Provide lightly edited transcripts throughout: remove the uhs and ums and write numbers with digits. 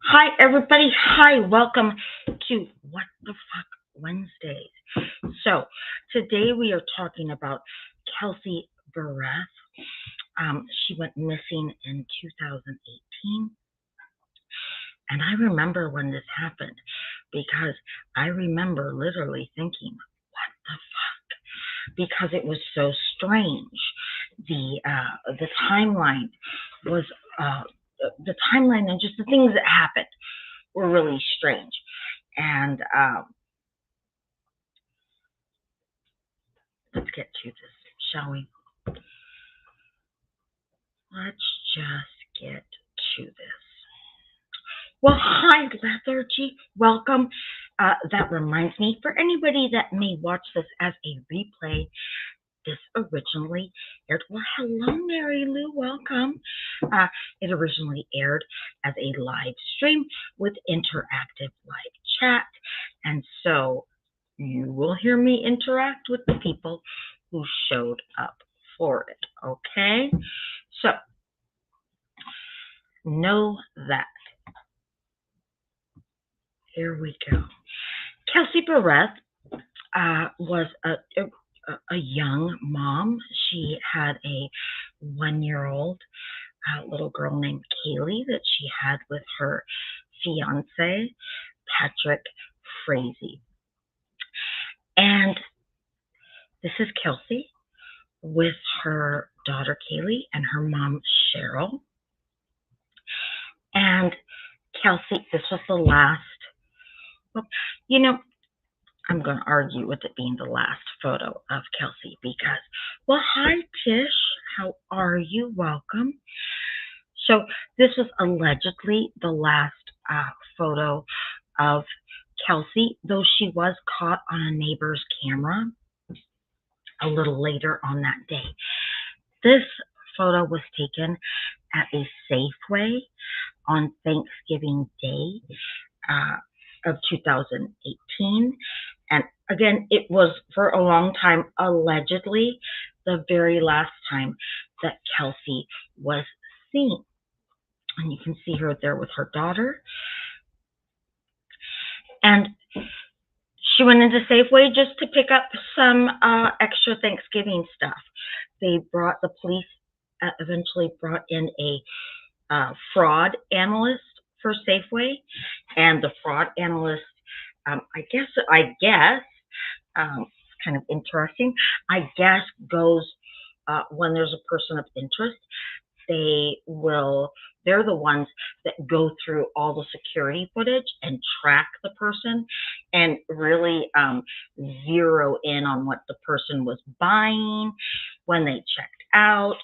Hi, everybody. Hi, welcome to What the Fuck Wednesdays. So, today we are talking about Kelsey Berreth. She went missing in 2018. And I remember when this happened because I remember literally thinking, what the fuck? Because it was so strange. The timeline was the timeline and just the things that happened were really strange. And let's get to this, shall we? Let's just get to this. Well, hi, Lethargy. Welcome. That reminds me, for anybody that may watch this as a replay, this originally aired. Well, hello, Mary Lou. Welcome. It originally aired as a live stream with interactive live chat. And so you will hear me interact with the people who showed up for it. Okay? So know that. Here we go. Kelsey Berreth was a young mom. She had a 1-year-old little girl named Kaylee that she had with her fiance, Patrick Frazee. And this is Kelsey with her daughter Kaylee and her mom Cheryl. And Kelsey, this was the last, well, I'm going to argue with it being the last photo of Kelsey because, well, hi, Tish. How are you? Welcome. So this was allegedly the last photo of Kelsey, though she was caught on a neighbor's camera a little later on that day. This photo was taken at a Safeway on Thanksgiving Day of 2018. And again, it was for a long time, allegedly, the very last time that Kelsey was seen. And you can see her there with her daughter. And she went into Safeway just to pick up some extra Thanksgiving stuff. The police eventually brought in a fraud analyst for Safeway, and the fraud analyst, I guess, kind of interesting. I guess goes when there's a person of interest, they're the ones that go through all the security footage and track the person and really zero in on what the person was buying when they checked out.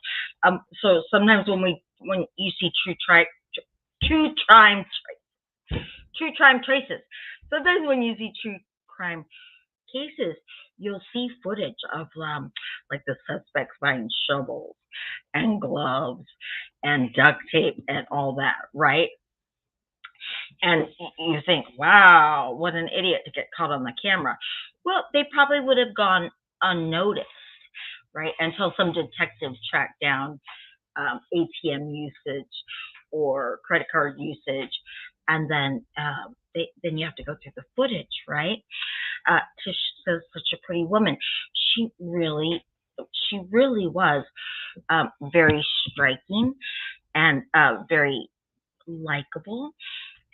So sometimes when you see true crime traces, sometimes when you see true crime cases, you'll see footage of like the suspects buying shovels and gloves and duct tape and all that, right? And you think, wow, what an idiot to get caught on the camera. Well, they probably would have gone unnoticed, right? Until some detectives tracked down ATM usage or credit card usage, and then then you have to go through the footage, right? Tish says, such a pretty woman. She really was very striking and very likable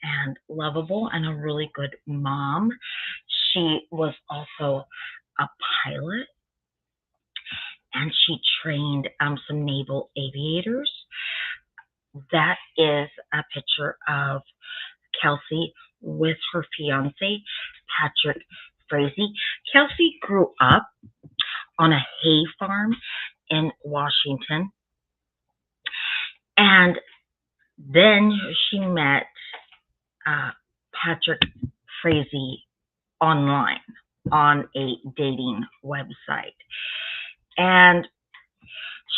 and lovable and a really good mom. She was also a pilot, and she trained some naval aviators. That is a picture of Kelsey with her fiance, Patrick Frazee. Kelsey grew up on a hay farm in Washington, and then she met Patrick Frazee online on a dating website. And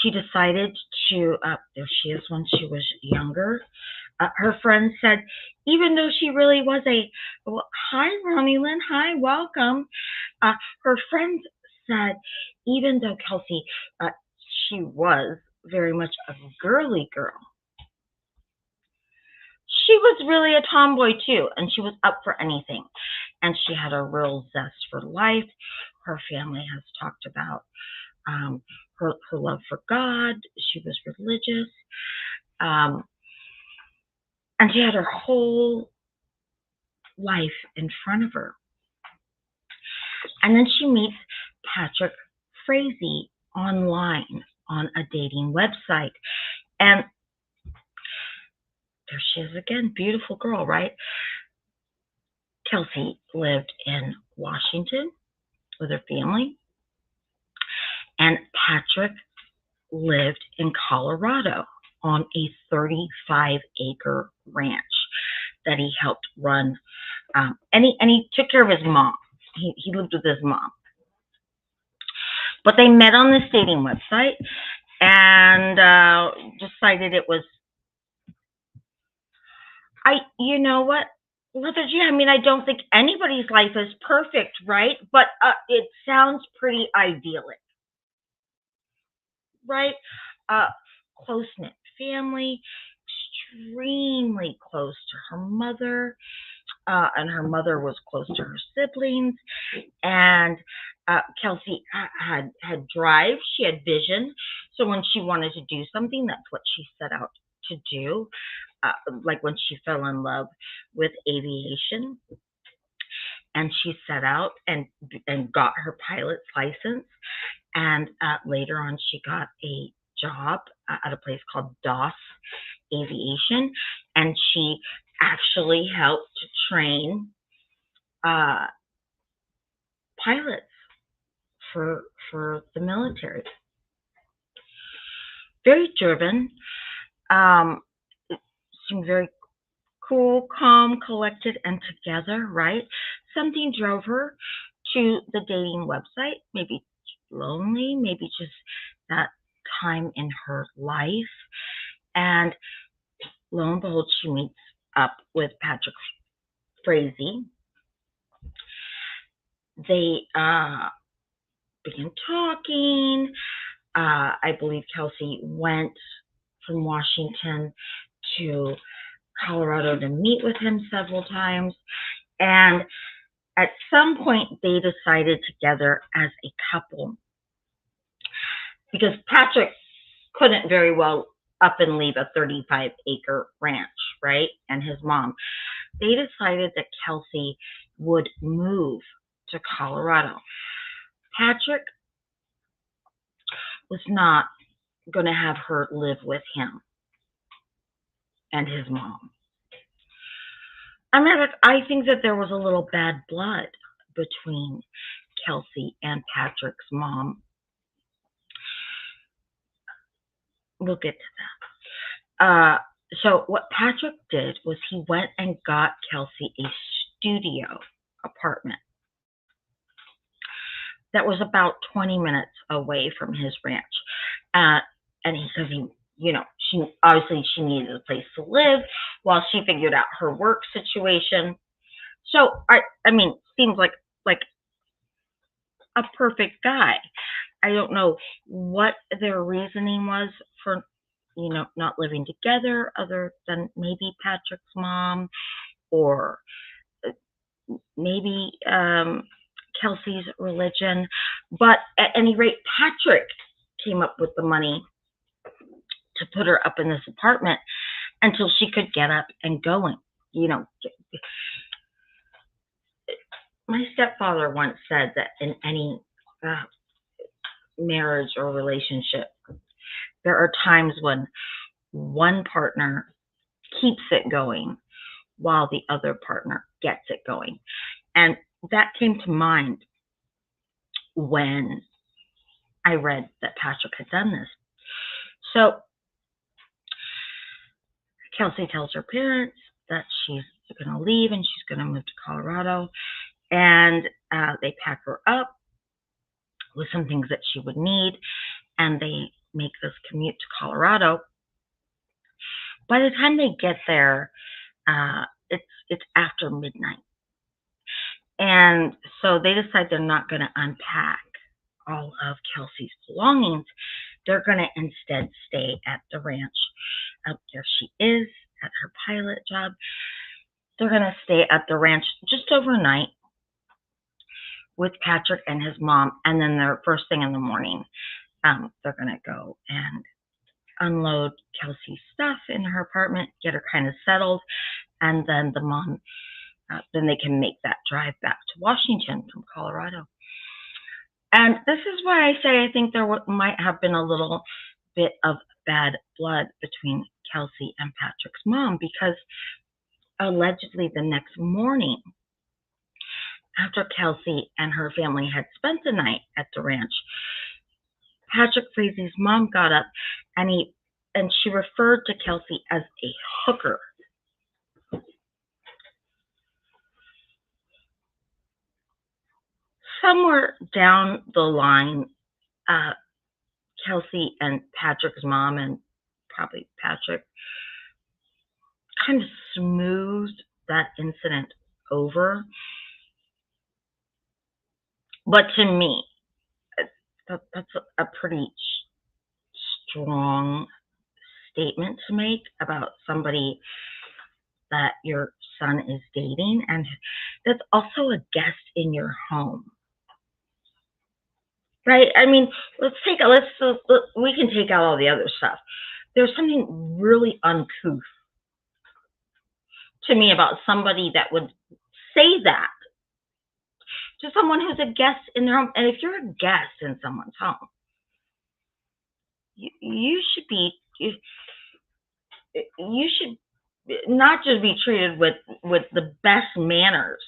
she decided to, there she is when she was younger. Her friend said, even though she really was well, hi, Ronnie Lynn, hi, welcome. Her friend said, even though Kelsey, she was very much a girly girl, she she was really a tomboy too, and she was up for anything. And she had a real zest for life. Her family has talked about her love for God. She was religious. And she had her whole life in front of her. And then she meets Patrick Frazee online on a dating website. And there she is again, beautiful girl, right? Kelsey lived in Washington with her family, and Patrick lived in Colorado on a 35-acre ranch that he helped run, and he took care of his mom. He lived with his mom. But they met on this dating website and decided it was, you know what, Lethargy, I mean, I don't think anybody's life is perfect, right? But it sounds pretty idyllic, right? Close-knit family, extremely close to her mother, and her mother was close to her siblings. And Kelsey had drive, she had vision. So when she wanted to do something, that's what she set out to do. Like when she fell in love with aviation, and she set out and got her pilot's license. And later on, she got a job at a place called DOS Aviation, and she actually helped to train pilots for the military. Very driven, seemed very cool, calm, collected, and together, right? Something drove her to the dating website, maybe lonely, maybe just that time in her life. And lo and behold, she meets up with Patrick Frazee. They begin talking. I believe Kelsey went from Washington to Colorado to meet with him several times. And at some point, they decided together as a couple, because Patrick couldn't very well up and leave a 35-acre ranch, right? And his mom. They decided that Kelsey would move to Colorado. Patrick was not going to have her live with him and his mom. I think that there was a little bad blood between Kelsey and Patrick's mom. We'll get to that. So what Patrick did was he went and got Kelsey a studio apartment that was about 20 minutes away from his ranch. And because she obviously needed a place to live while she figured out her work situation. So I mean, seems like a perfect guy. I don't know what their reasoning was for not living together, other than maybe Patrick's mom, or maybe Kelsey's religion. But at any rate, Patrick came up with the money to put her up in this apartment until she could get up and going. My stepfather once said that in any marriage or relationship, there are times when one partner keeps it going while the other partner gets it going. And that came to mind when I read that Patrick had done this. So Kelsey tells her parents that she's going to leave and she's going to move to Colorado. And they pack her up with some things that she would need, and they make this commute to Colorado. By the time they get there, it's after midnight. And so they decide they're not going to unpack all of Kelsey's belongings. They're going to instead stay at the ranch. There she is at her pilot job. They're going to stay at the ranch just overnight with Patrick and his mom, and then they're first thing in the morning, they're going to go and unload Kelsey's stuff in her apartment, get her kind of settled, and then the mom, then they can make that drive back to Washington from Colorado. And this is why I say I think there might have been a little bit of bad blood between Kelsey and Patrick's mom, because allegedly the next morning, after Kelsey and her family had spent the night at the ranch, Patrick Frazie's mom got up and she referred to Kelsey as a hooker. Somewhere down the line, Kelsey and Patrick's mom, and probably Patrick, kind of smoothed that incident over. But to me, that's a pretty strong statement to make about somebody that your son is dating, and that's also a guest in your home, right? I mean, we can take out all the other stuff. There's something really uncouth to me about somebody that would say that to someone who's a guest in their home. And if you're a guest in someone's home, you should not just be treated with the best manners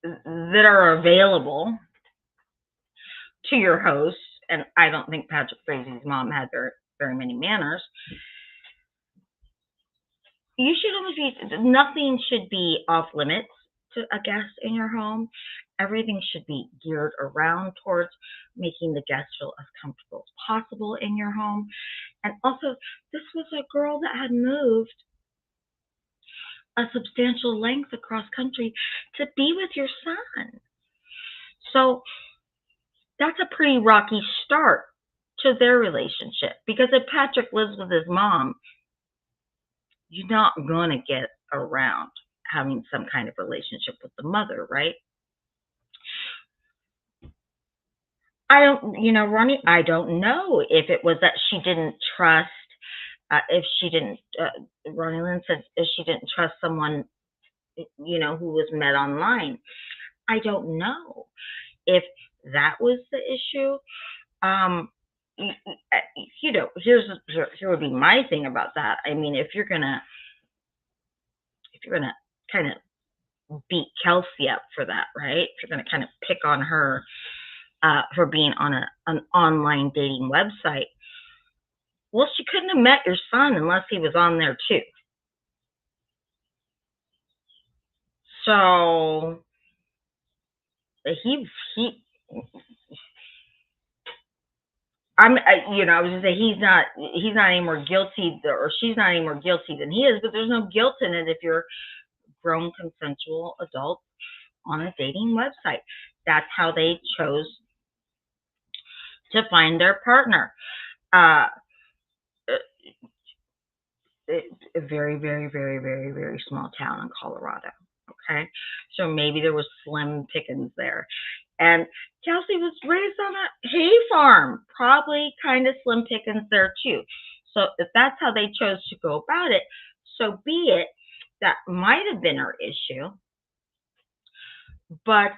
that are available to your host. And I don't think Patrick Frazie's mom had very many manners. You should nothing should be off limits to a guest in your home. Everything should be geared around towards making the guest feel as comfortable as possible in your home. And also, this was a girl that had moved a substantial length across country to be with your son. So that's a pretty rocky start to their relationship, because if Patrick lives with his mom, you're not going to get around having some kind of relationship with the mother, right? Ronnie, I don't know if it was that she didn't trust, Ronnie Lynn said if she didn't trust someone, who was met online. I don't know if that was the issue. Here would be my thing about that. I mean, if you're gonna kind of beat Kelsey up for that, right? If you're gonna kind of pick on her for being on an online dating website, well, she couldn't have met your son unless he was on there too. So I was gonna say he's not any more guilty, or she's not any more guilty than he is, but there's no guilt in it if you're grown consensual adults on a dating website. That's how they chose to find their partner. A very, very, very, very, very small town in Colorado. Okay, so maybe there was slim pickings there. And Kelsey was raised on a hay farm, probably kind of slim pickings there too. So if that's how they chose to go about it, so be it. That might have been her issue. But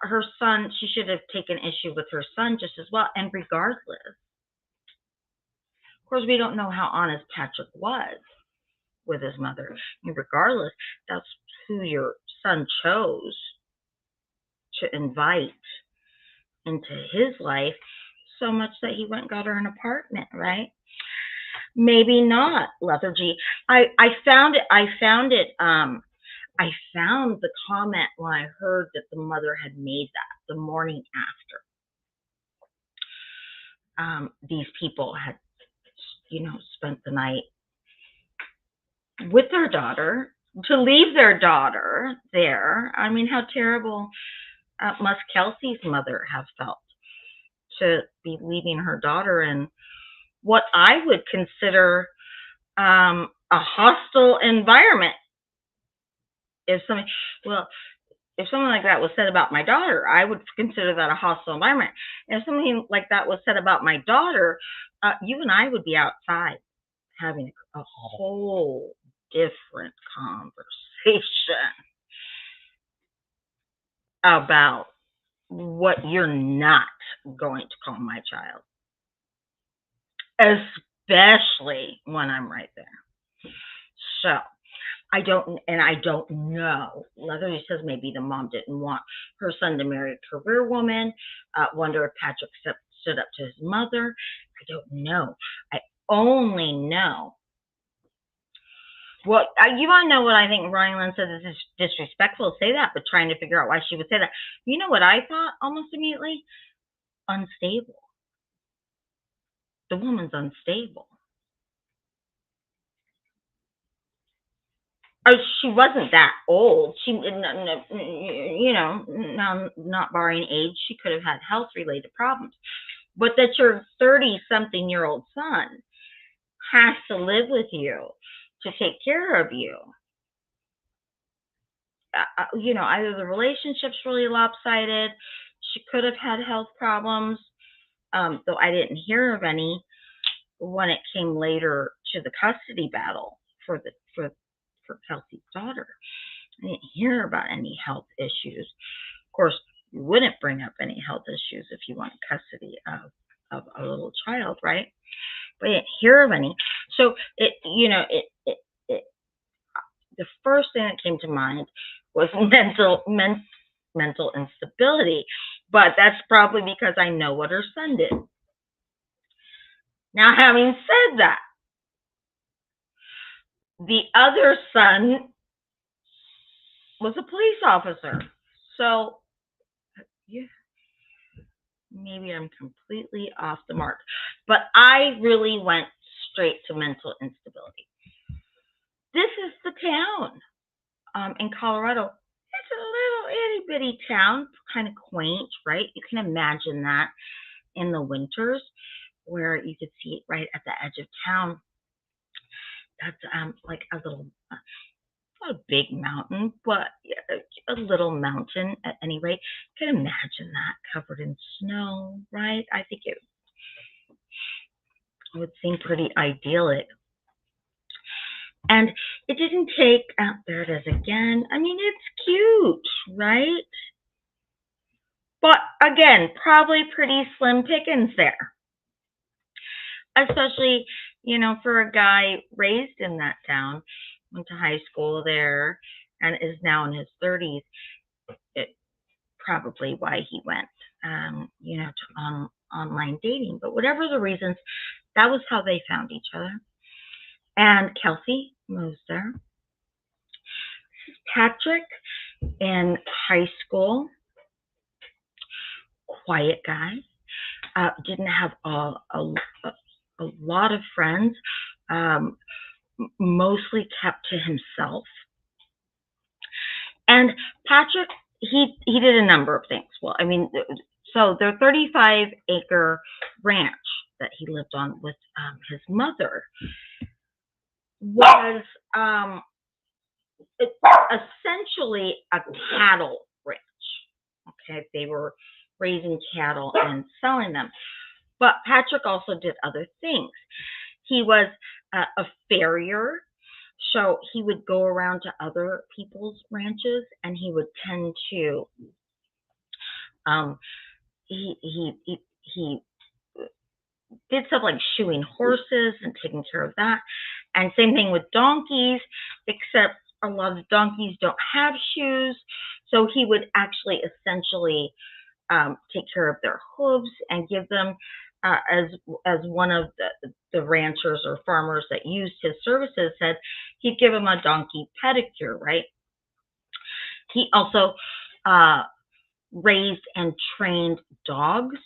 her son, she should have taken issue with her son just as well. And regardless, of course, we don't know how honest Patrick was with his mother. And regardless, that's who your son chose to invite into his life, so much that he went and got her an apartment, right? Maybe not, Lethargy. I found the comment when I heard that the mother had made that the morning after. These people had, spent the night with their daughter, to leave their daughter there. I mean, how terrible must Kelsey's mother have felt to be leaving her daughter in what I would consider A hostile environment. If something, well, if something like that was said about my daughter, I would consider that a hostile environment. If something like that was said about my daughter, you and I would be outside having a whole different conversation about what you're not going to call my child, especially when I'm right there. So I don't know. Leatherly says maybe the mom didn't want her son to marry a career woman. Wonder if Patrick stood up to his mother. I don't know. I only know. Well, you want to know what I think Ryan said is disrespectful to say that, but trying to figure out why she would say that. You know what I thought almost immediately? Unstable. The woman's unstable. Oh, she wasn't that old. She, you know, not barring age, she could have had health-related problems. But that your 30-something-year-old son has to live with you to take care of you. You know, either the relationship's really lopsided, she could have had health problems, though I didn't hear of any when it came later to the custody battle for Kelsey's daughter. I didn't hear about any health issues. Of course, you wouldn't bring up any health issues if you want custody of a little child, right? But I didn't hear of any. So the first thing that came to mind was mental instability, but that's probably because I know what her son did. Now, having said that, the other son was a police officer. So, yeah, maybe I'm completely off the mark. But I really went straight to mental instability. This is the town in Colorado. It's a little itty-bitty town, kind of quaint, right? You can imagine that in the winters where you could see it right at the edge of town. That's like a little, not a big mountain, but a little mountain at any rate. You can imagine that covered in snow, right? I think it would seem pretty idyllic. And it didn't take, there it is again. I mean, it's cute, right? But again, probably pretty slim pickings there. Especially, you know, for a guy raised in that town, went to high school there, and is now in his 30s. It probably why he went, you know, to online dating. But whatever the reasons, that was how they found each other. And Kelsey moves there. This is Patrick in high school. Quiet guy. Didn't have a lot of friends. Mostly kept to himself. And Patrick, he did a number of things. Well, I mean, so their 35-acre ranch that he lived on with his mother was essentially a cattle ranch. Okay, they were raising cattle and selling them. But Patrick also did other things. He was a farrier, so he would go around to other people's ranches, and he would tend to he did stuff like shoeing horses and taking care of that. And same thing with donkeys, except a lot of donkeys don't have shoes, so he would actually essentially take care of their hooves and give them, as one of the ranchers or farmers that used his services said, he'd give them a donkey pedicure, right? He also raised and trained dogs,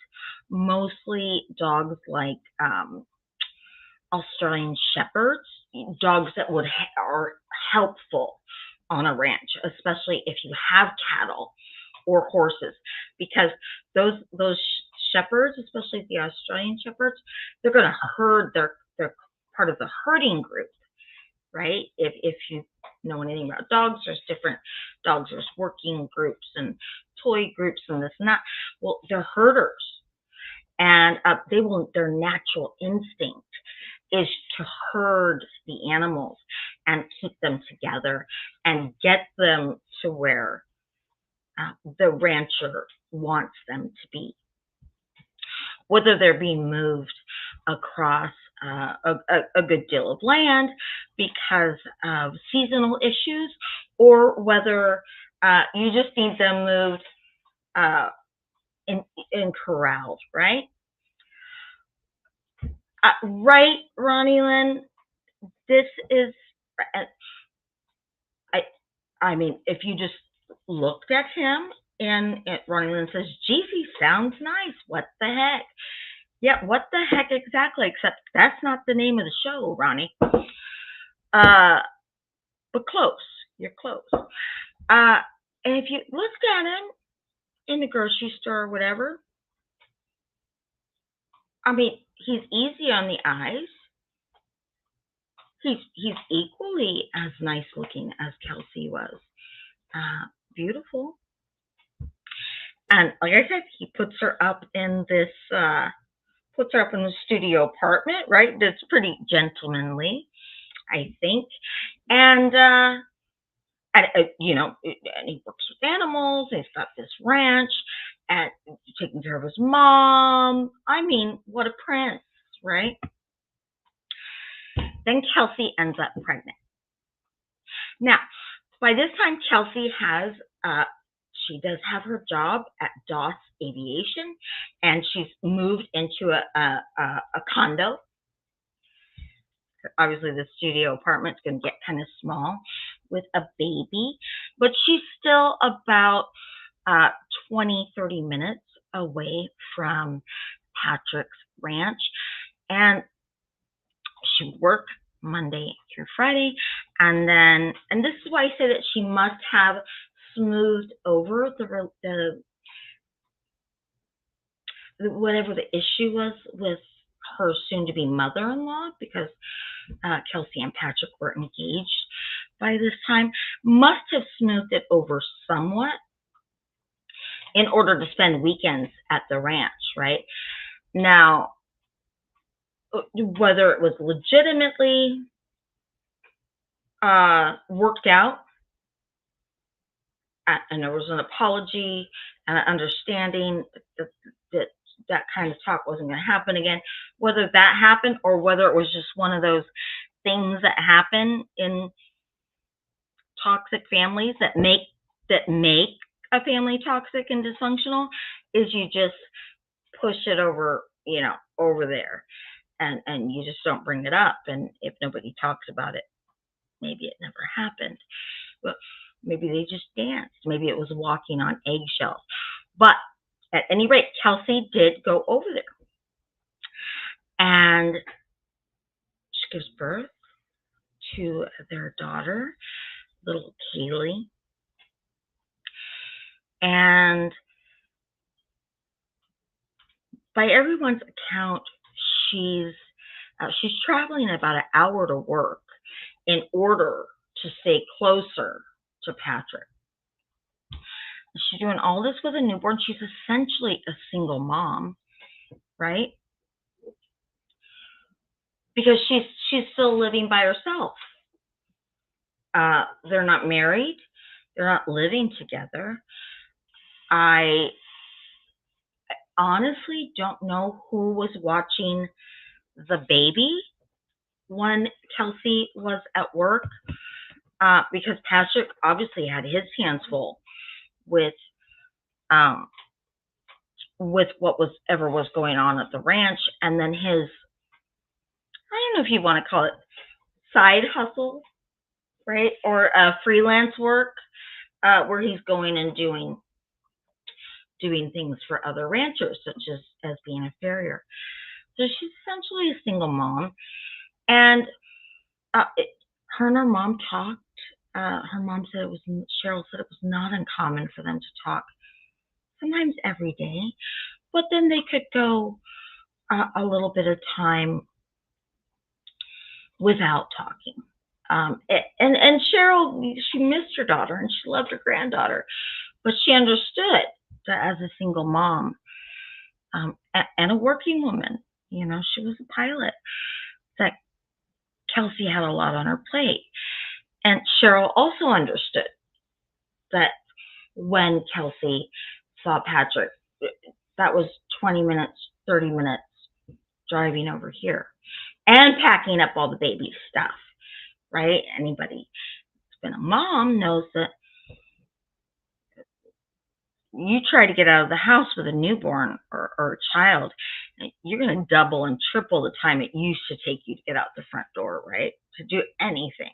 mostly dogs like Australian shepherds, dogs that are helpful on a ranch, especially if you have cattle or horses, because those shepherds, especially the Australian shepherds, they're going to herd. They're part of the herding group. right? If you know anything about dogs, there's different dogs. There's working groups and toy groups and this and that. Well, they're herders, and their natural instinct is to herd the animals and keep them together and get them to where the rancher wants them to be. Whether they're being moved across a good deal of land because of seasonal issues, or whether you just need them moved in corralled, right? Right, Ronnie Lynn? This is, I mean, if you just looked at him and Ronnie Lynn says, geez, he sounds nice. What the heck? Yeah, what the heck exactly? Except that's not the name of the show, Ronnie. But close. You're close. And if you looked at him in the grocery store or whatever, I mean, he's easy on the eyes. He's equally as nice looking as Kelsey was. Beautiful. And like I said, he puts her up in this the studio apartment, right? That's pretty gentlemanly, I think. And you know, and he works with animals. He's got this ranch and taking care of his mom. I mean, what a prince, right? Then Kelsey ends up pregnant. Now, by this time, Kelsey she does have her job at Doss Aviation, and she's moved into a condo. Obviously, the studio apartment's going to get kind of small with a baby, but she's still about 20, 30 minutes away from Patrick's ranch, and she worked Monday through Friday, and this is why I say that she must have smoothed over the whatever the issue was with her soon-to-be mother-in-law, because Kelsey and Patrick were engaged by this time, must have smoothed it over somewhat in order to spend weekends at the ranch, right? Now, whether it was legitimately worked out, and there was an apology and an understanding that kind of talk wasn't going to happen again, whether that happened or whether it was just one of those things that happen in toxic families that make a family toxic and dysfunctional, is you just push it over, you know, over there, and you just don't bring it up. And if nobody talks about it, maybe it never happened. But maybe they just danced. Maybe it was walking on eggshells. But at any rate, Kelsey did go over there. And she gives birth to their daughter, little Kaylee. And by everyone's account, she's traveling about an hour to work in order to stay closer to Patrick. She's doing all this with a newborn. She's essentially a single mom, right? Because she's still living by herself. They're not married. They're not living together. I honestly don't know who was watching the baby when Kelsey was at work, because Patrick obviously had his hands full with what was going on at the ranch, and then his, I don't know if you want to call it side hustle, right, or freelance work, where he's going and doing things for other ranchers, such as being a farrier. So she's essentially a single mom, and her and her mom talked. Her mom said Cheryl said it was not uncommon for them to talk, sometimes every day, but then they could go a little bit of time without talking, And Cheryl, she missed her daughter and she loved her granddaughter, but she understood that as a single mom, and a working woman, she was a pilot, that Kelsey had a lot on her plate. And Cheryl also understood that when Kelsey saw Patrick, that was 20 minutes, 30 minutes driving over here and packing up all the baby stuff, right? Anybody who's been a mom knows that you try to get out of the house with a newborn or a child, you're going to double and triple the time it used to take you to get out the front door, right? To do anything.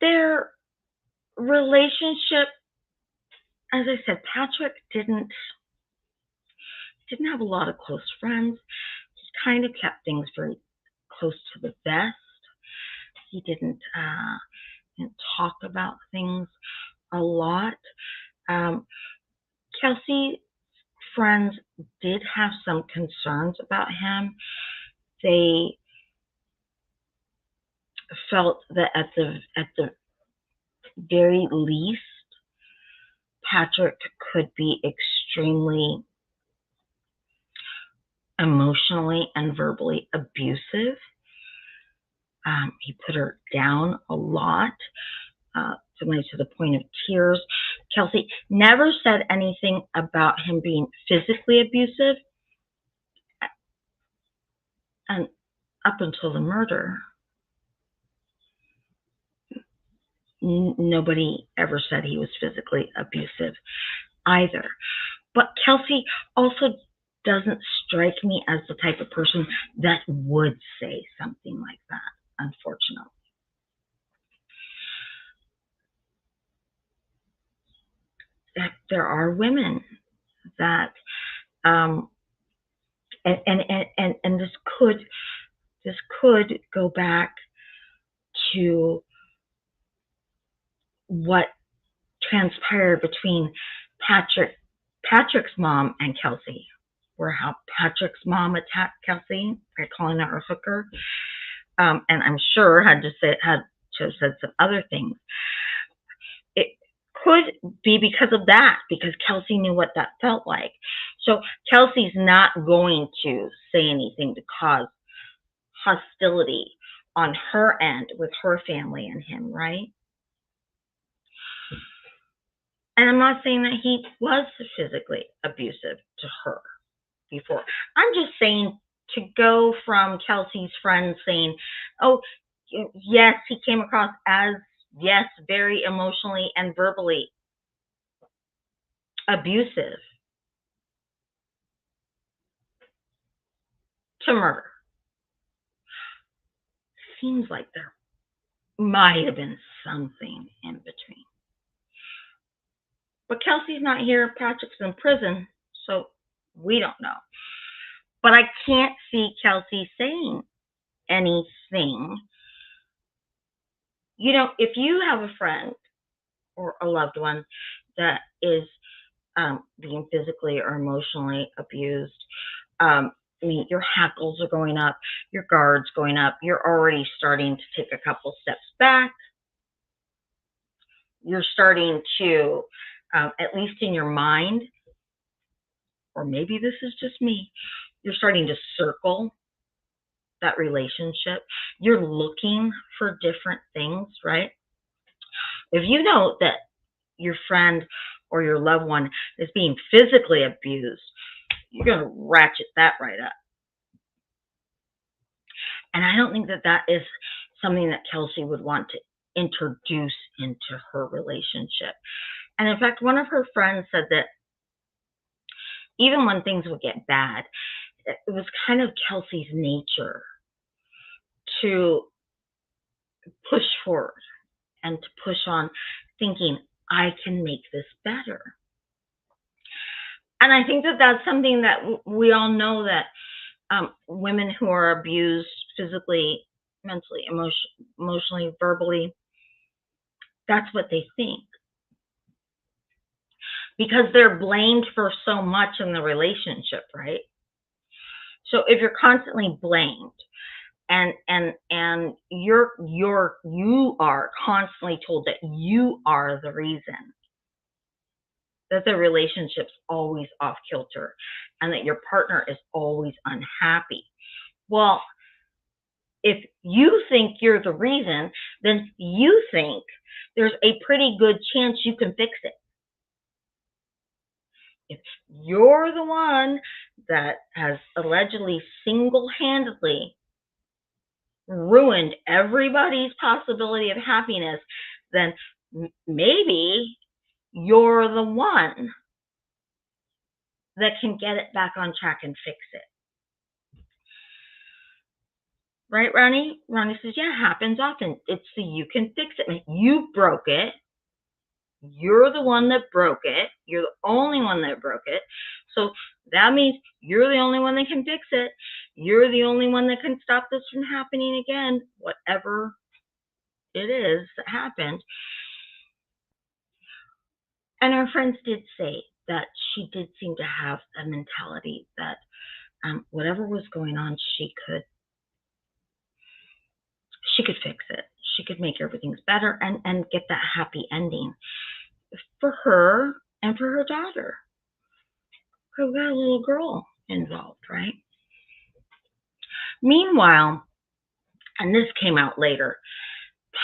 Their relationship, as I said, Patrick didn't have a lot of close friends. He kind of kept things very close to the vest. He didn't talk about things a lot. Kelsey's friends did have some concerns about him. They felt that at the very least, Patrick could be extremely emotionally and verbally abusive. He put her down a lot, to the point of tears. Kelsey never said anything about him being physically abusive, and up until the murder, nobody ever said he was physically abusive either. But Kelsey also doesn't strike me as the type of person that would say something like that, unfortunately. There are women that, and this could go back to what transpired between Patrick's mom and Kelsey, where how Patrick's mom attacked Kelsey by calling her a hooker, and I'm sure had to have said some other things. It could be because of that, because Kelsey knew what that felt like. So Kelsey's not going to say anything to cause hostility on her end with her family and him, right? And I'm not saying that he was physically abusive to her before. I'm just saying, to go from Kelsey's friends saying, oh, yes, he came across as, yes, very emotionally and verbally abusive, to murder. Seems like there might have been something in between. But Kelsey's not here. Patrick's in prison, so we don't know. But I can't see Kelsey saying anything. If you have a friend or a loved one that is being physically or emotionally abused, your hackles are going up, your guard's going up, you're already starting to take a couple steps back. You're starting to, at least in your mind, or maybe this is just me, you're starting to circle that relationship. You're looking for different things, right? If you know that your friend or your loved one is being physically abused, you're going to ratchet that right up. And I don't think that is something that Kelsey would want to introduce into her relationship. And in fact, one of her friends said that even when things would get bad, it was kind of Kelsey's nature to push forward and to push on, thinking, I can make this better. And I think that that's something that we all know, that women who are abused physically, mentally, emotionally, verbally, that's what they think. Because they're blamed for so much in the relationship, right? So if you're constantly blamed, and you are constantly told that you are the reason that the relationship's always off kilter and that your partner is always unhappy. Well, if you think you're the reason, then you think there's a pretty good chance you can fix it. If you're the one that has allegedly single-handedly ruined everybody's possibility of happiness, then maybe you're the one that can get it back on track and fix it. Right, Ronnie? Ronnie says, yeah, it happens often. It's so you can fix it. You broke it. You're the one that broke it. You're the only one that broke it. So that means you're the only one that can fix it. You're the only one that can stop this from happening again, whatever it is that happened. And our friends did say that she did seem to have a mentality that whatever was going on, she could fix it. She could make everything better and get that happy ending for her and for her daughter. We got a little girl involved, right? Meanwhile, and this came out later,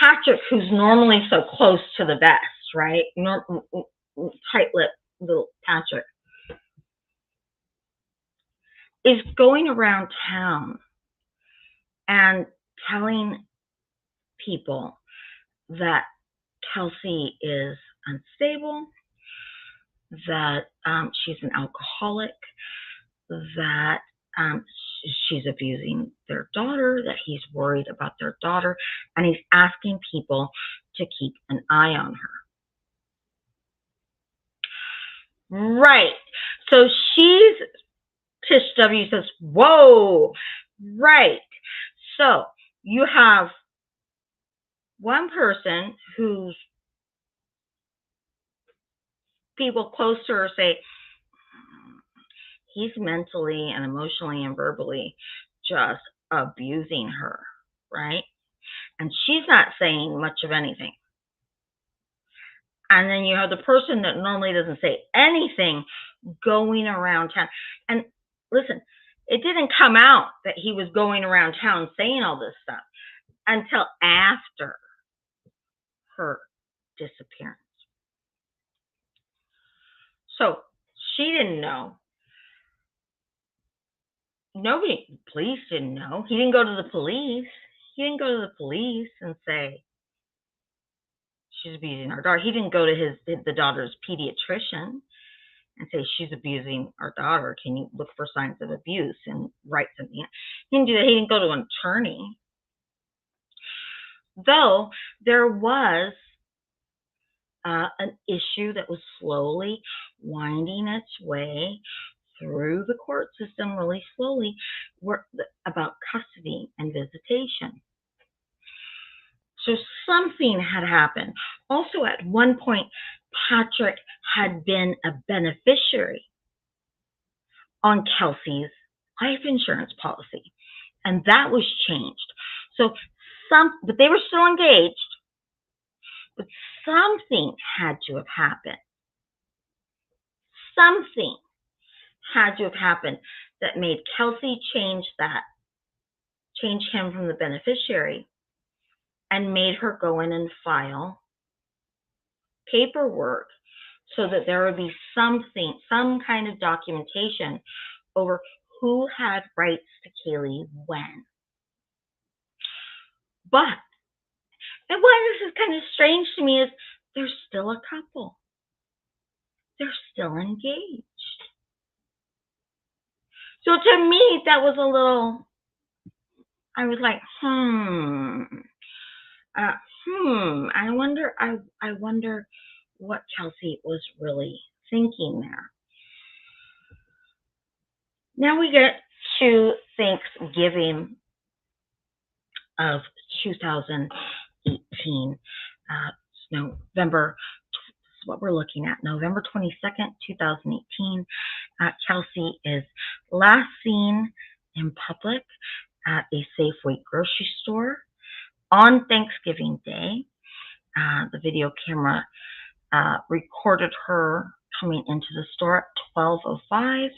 Patrick, who's normally so close to the best, right? Tight-lipped little Patrick, is going around town and telling people that Kelsey is unstable, that she's an alcoholic, that she's abusing their daughter, that he's worried about their daughter, and he's asking people to keep an eye on her. Right. So Tish W says, whoa, right. So you have one person who's people close to her say, he's mentally and emotionally and verbally just abusing her, right? And she's not saying much of anything. And then you have the person that normally doesn't say anything going around town. And listen, it didn't come out that he was going around town saying all this stuff until after her disappearance. So she didn't know. Nobody, police didn't know. He didn't go to the police. He didn't go to the police and say, she's abusing our daughter. He didn't go to the daughter's pediatrician and say, she's abusing our daughter. Can you look for signs of abuse and write something? He didn't do that. He didn't go to an attorney. Though there was an issue that was slowly winding its way through the court system really slowly about custody and visitation. So something had happened. Also, at one point, Patrick had been a beneficiary on Kelsey's life insurance policy, and that was changed. So but they were still engaged, but something had to have happened. Something had to have happened that made Kelsey change him from the beneficiary and made her go in and file paperwork so that there would be some kind of documentation over who had rights to Kaylee when. But, and why this is kind of strange to me is they're still a couple. They're still engaged. So to me, that was a little, I was like, I wonder what Kelsey was really thinking there. Now we get to Thanksgiving of 2018. November, what we're looking at, November 22nd, 2018. Kelsey is last seen in public at a Safeway grocery store on Thanksgiving Day. The video camera recorded her coming into the store at 12:05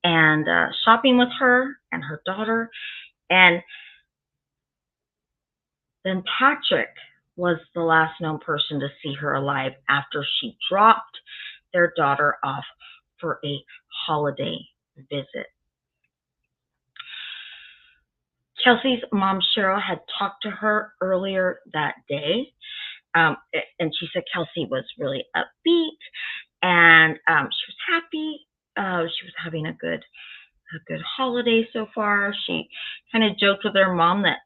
and shopping with her and her daughter. And then Patrick was the last known person to see her alive after she dropped their daughter off for a holiday visit. Kelsey's mom, Cheryl, had talked to her earlier that day, and she said Kelsey was really upbeat, and she was happy. She was having a good holiday so far. She kind of joked with her mom that,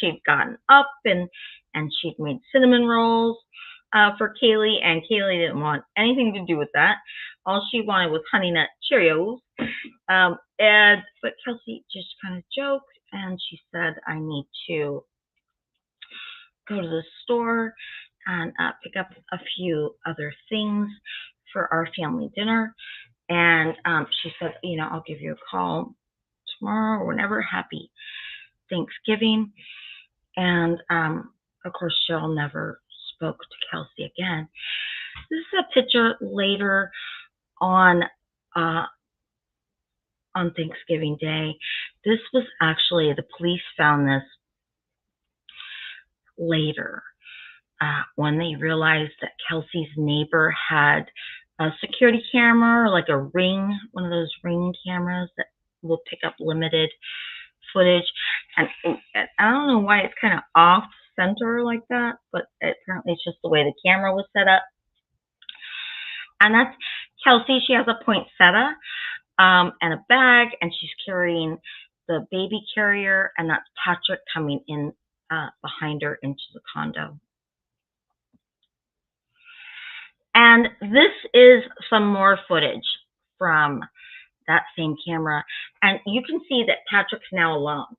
she'd gotten up and she'd made cinnamon rolls for Kaylee, and Kaylee didn't want anything to do with that. All she wanted was Honey Nut Cheerios. But Kelsey just kind of joked, and she said, I need to go to the store and pick up a few other things for our family dinner. And she said, I'll give you a call tomorrow or whenever. Happy Thanksgiving. And of course, Cheryl never spoke to Kelsey again. This is a picture later on Thanksgiving Day. This was actually, the police found this later when they realized that Kelsey's neighbor had a security camera, or like a Ring, one of those Ring cameras that will pick up limited footage. And I don't know why it's kind of off center like that, but apparently it's just the way the camera was set up. And that's Kelsey. She has a poinsettia and a bag, and she's carrying the baby carrier, and that's Patrick coming in behind her into the condo. And this is some more footage from that same camera, and you can see that Patrick's now alone.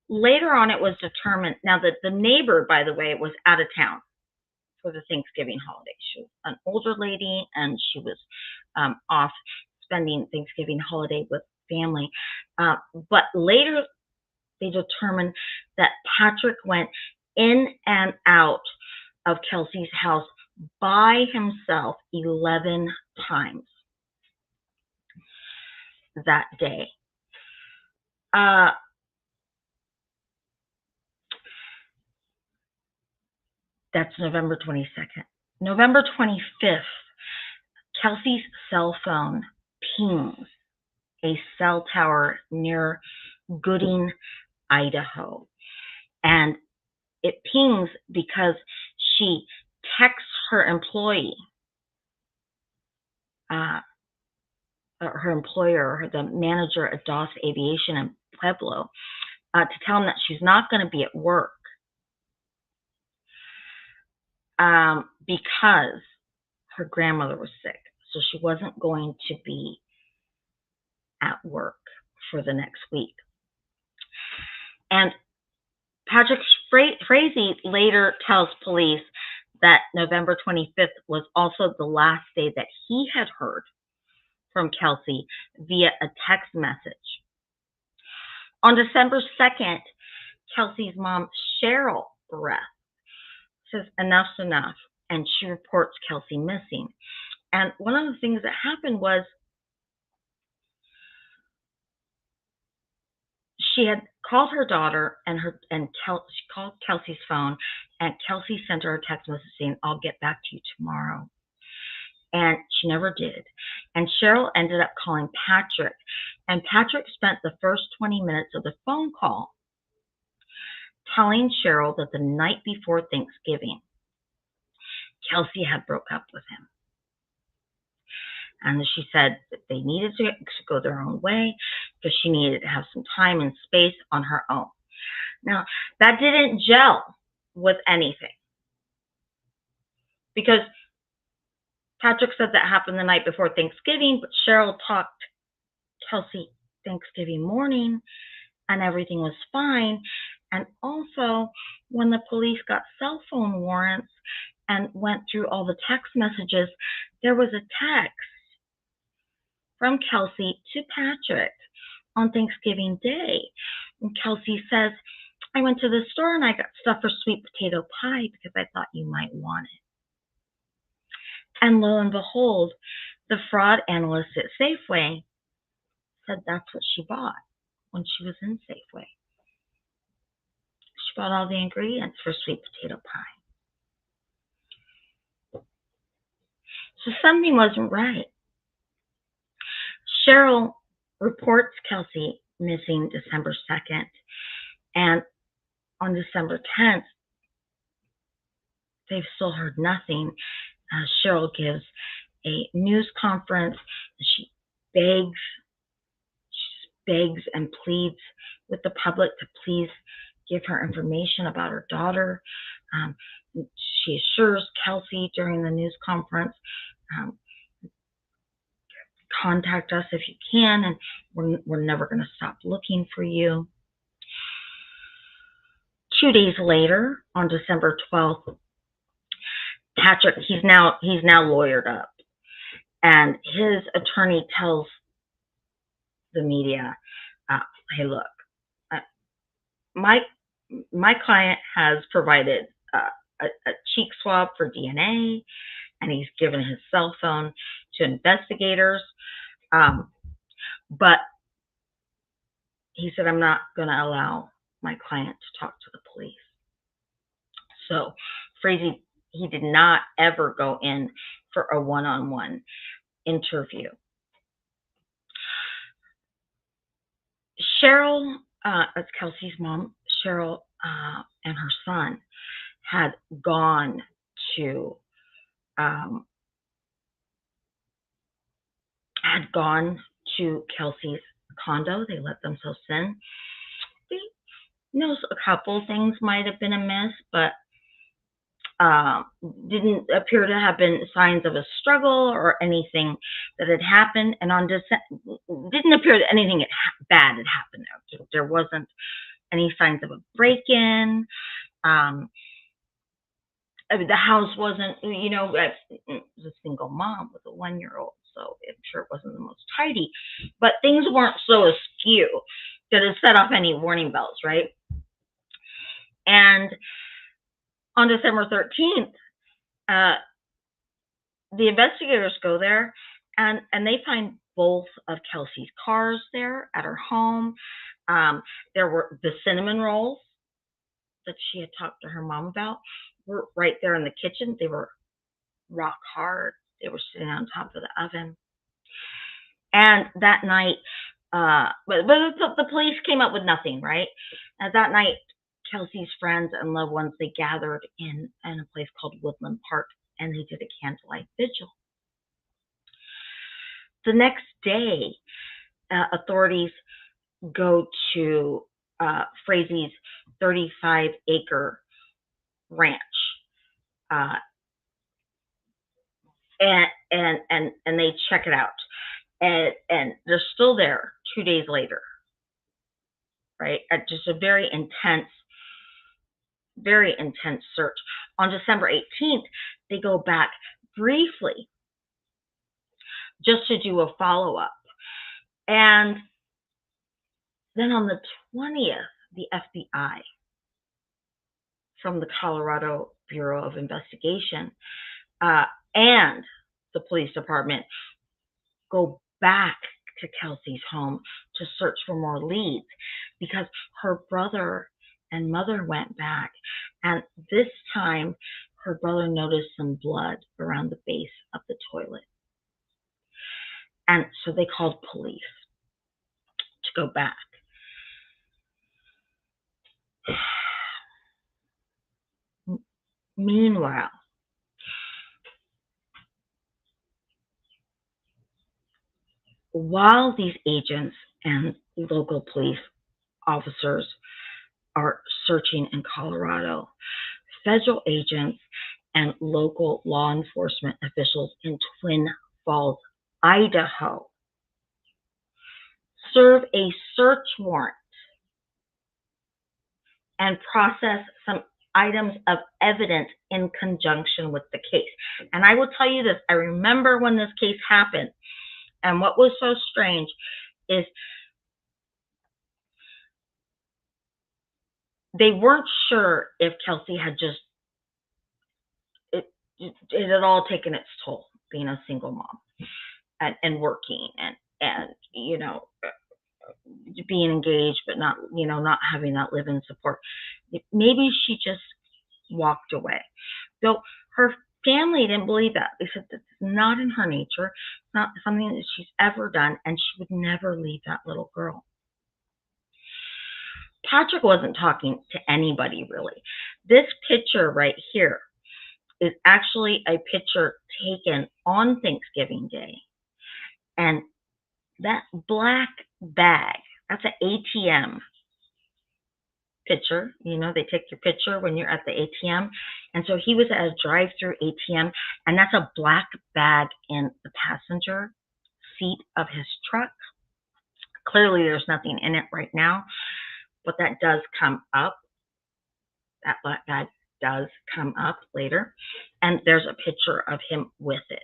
Later on, it was determined, now that the neighbor, by the way, was out of town for the Thanksgiving holiday. She was an older lady, and she was off spending Thanksgiving holiday with family. But later, they determined that Patrick went in and out of Kelsey's house by himself 11 times that day. That's November 22nd. November 25th, Kelsey's cell phone pings a cell tower near Gooding, Idaho. And it pings because she texts her employee, her employer, the manager at DOS Aviation in Pueblo, to tell him that she's not going to be at work because her grandmother was sick. So she wasn't going to be at work for the next week. And Patrick Frazee later tells police that November 25th was also the last day that he had heard from Kelsey via a text message. On December 2nd, Kelsey's mom, Cheryl Berreth, says enough's enough, and she reports Kelsey missing. And one of the things that happened was she had called her daughter, she called Kelsey's phone, and Kelsey sent her a text message saying, I'll get back to you tomorrow. And she never did. And Cheryl ended up calling Patrick, and Patrick spent the first 20 minutes of the phone call telling Cheryl that the night before Thanksgiving, Kelsey had broke up with him. And she said that they needed to go their own way because she needed to have some time and space on her own. Now, that didn't gel with anything, because Patrick said that happened the night before Thanksgiving, but Cheryl talked Kelsey Thanksgiving morning, and everything was fine. And also, when the police got cell phone warrants and went through all the text messages, there was a text from Kelsey to Patrick on Thanksgiving Day. And Kelsey says, I went to the store and I got stuff for sweet potato pie because I thought you might want it. And lo and behold, the fraud analyst at Safeway said that's what she bought when she was in Safeway. She bought all the ingredients for sweet potato pie. So something wasn't right. Cheryl reports Kelsey missing December 2nd, and on December 10th, they've still heard nothing. Cheryl gives a news conference. She begs and pleads with the public to please give her information about her daughter. She assures Kelsey during the news conference, contact us if you can, and we're never going to stop looking for you. 2 days later, on December 12th, Patrick, he's now lawyered up, and his attorney tells the media, hey, look, my client has provided a cheek swab for DNA, and he's given his cell phone to investigators, but he said, I'm not going to allow my client to talk to the police. So Frazee, he did not ever go in for a one-on-one interview. Cheryl, that's Kelsey's mom, Cheryl and her son had gone to Kelsey's condo. They let themselves in. They know a couple things might have been amiss, but didn't appear to have been signs of a struggle or anything that had happened. And didn't appear that anything bad had happened there. There wasn't any signs of a break-in. The house wasn't, it was a single mom with a 1-year-old, so I'm sure it wasn't the most tidy. But things weren't so askew that it set off any warning bells, right? And on December 13th, the investigators go there, and they find both of Kelsey's cars there at her home. There were the cinnamon rolls that she had talked to her mom about were right there in the kitchen. They were rock hard. They were sitting on top of the oven. And that night, but the police came up with nothing, right? And that night, Kelsey's friends and loved ones, they gathered in a place called Woodland Park, and they did a candlelight vigil. The next day, authorities go to Frazee's 35-acre ranch, and they check it out, and they're still there 2 days later, right? Just a very intense search. On December 18th, they go back briefly just to do a follow-up. And then on the 20th, the FBI from the Colorado Bureau of Investigation and the police department go back to Kelsey's home to search for more leads, because her brother and mother went back, and this time her brother noticed some blood around the base of the toilet. And so they called police to go back. Meanwhile, while these agents and local police officers are searching in Colorado, federal agents and local law enforcement officials in Twin Falls, Idaho, serve a search warrant and process some items of evidence in conjunction with the case. And I will tell you this, I remember when this case happened, and what was so strange is they weren't sure if Kelsey had just it had all taken its toll being a single mom and working and being engaged but not not having that live-in support. Maybe she just walked away. So her family didn't believe that. They said that's not in her nature. It's not something that she's ever done, and she would never leave that little girl. Patrick wasn't talking to anybody really. This picture right here is actually a picture taken on Thanksgiving Day. And that black bag, that's an ATM picture. They take your picture when you're at the ATM. And so he was at a drive-through ATM, and that's a black bag in the passenger seat of his truck. Clearly, there's nothing in it right now, but that does come up. That black bag does come up later. And there's a picture of him with it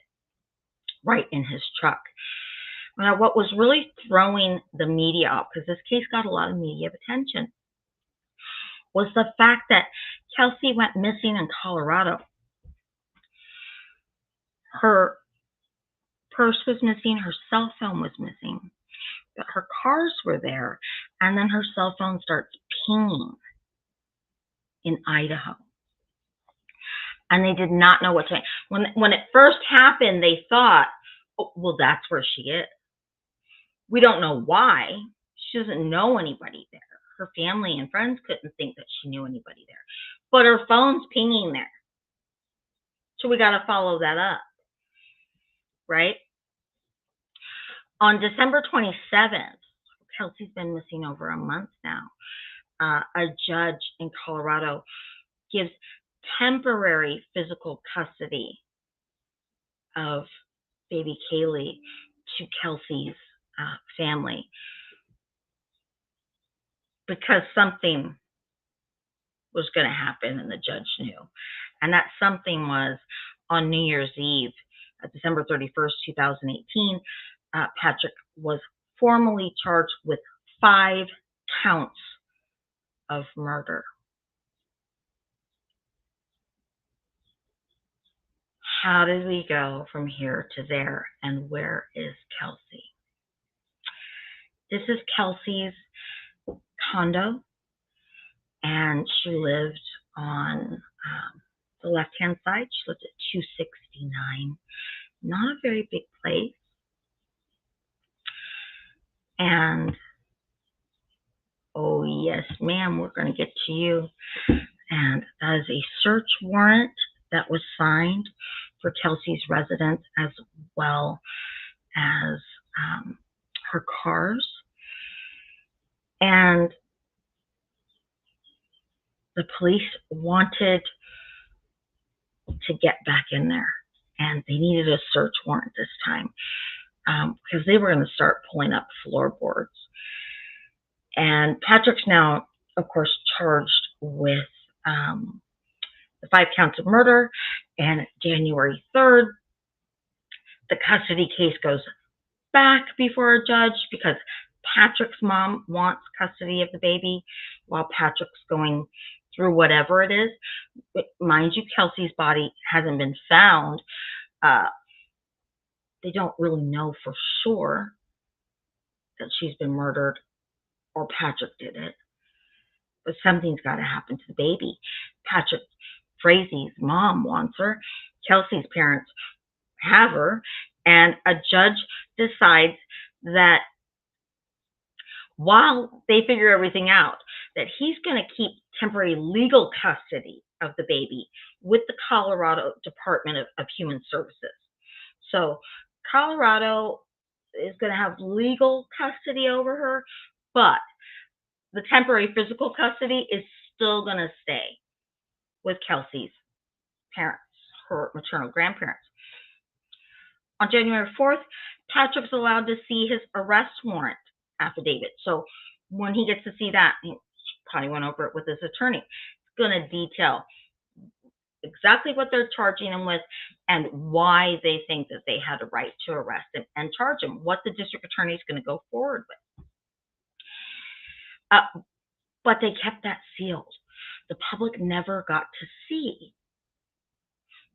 right in his truck. Now, what was really throwing the media up, because this case got a lot of media attention, was the fact that Kelsey went missing in Colorado. Her purse was missing, her cell phone was missing, but her cars were there, and then her cell phone starts pinging in Idaho. And they did not know what to. When it first happened, they thought, oh, well, that's where she is. We don't know why. She doesn't know anybody there. Her family and friends couldn't think that she knew anybody there. But her phone's pinging there. So we got to follow that up, right? On December 27th, Kelsey's been missing over a month now. A judge in Colorado gives temporary physical custody of baby Kaylee to Kelsey's family because something was going to happen, and the judge knew. And that something was on New Year's Eve, December 31st, 2018, Patrick was formally charged with 5 counts of murder. How did we go from here to there, and where is Kelsey? This is Kelsey's condo, and she lived on the left-hand side. She lived at 269. Not a very big place. And, oh yes, ma'am, we're going to get to you. And that is a search warrant that was signed for Kelsey's residence, as well as her cars. And the police wanted to get back in there, and they needed a search warrant this time because they were going to start pulling up floorboards. And Patrick's now, of course, charged with the 5 counts of murder. And January 3rd, the custody case goes back before a judge because Patrick's mom wants custody of the baby while Patrick's going through whatever it is. But mind you, Kelsey's body hasn't been found. They don't really know for sure that she's been murdered or Patrick did it. But something's got to happen to the baby. Patrick Frazie's mom wants her. Kelsey's parents have her. And a judge decides that while they figure everything out, that he's going to keep temporary legal custody of the baby with the Colorado Department of Human Services. So Colorado is going to have legal custody over her, but the temporary physical custody is still going to stay with Kelsey's parents, her maternal grandparents. On January 4th, Patrick's allowed to see his arrest warrant affidavit. So when he gets to see that, he probably went over it with his attorney. It's going to detail exactly what they're charging him with and why they think that they had a right to arrest him and charge him, what the district attorney is going to go forward with. But they kept that sealed. The public never got to see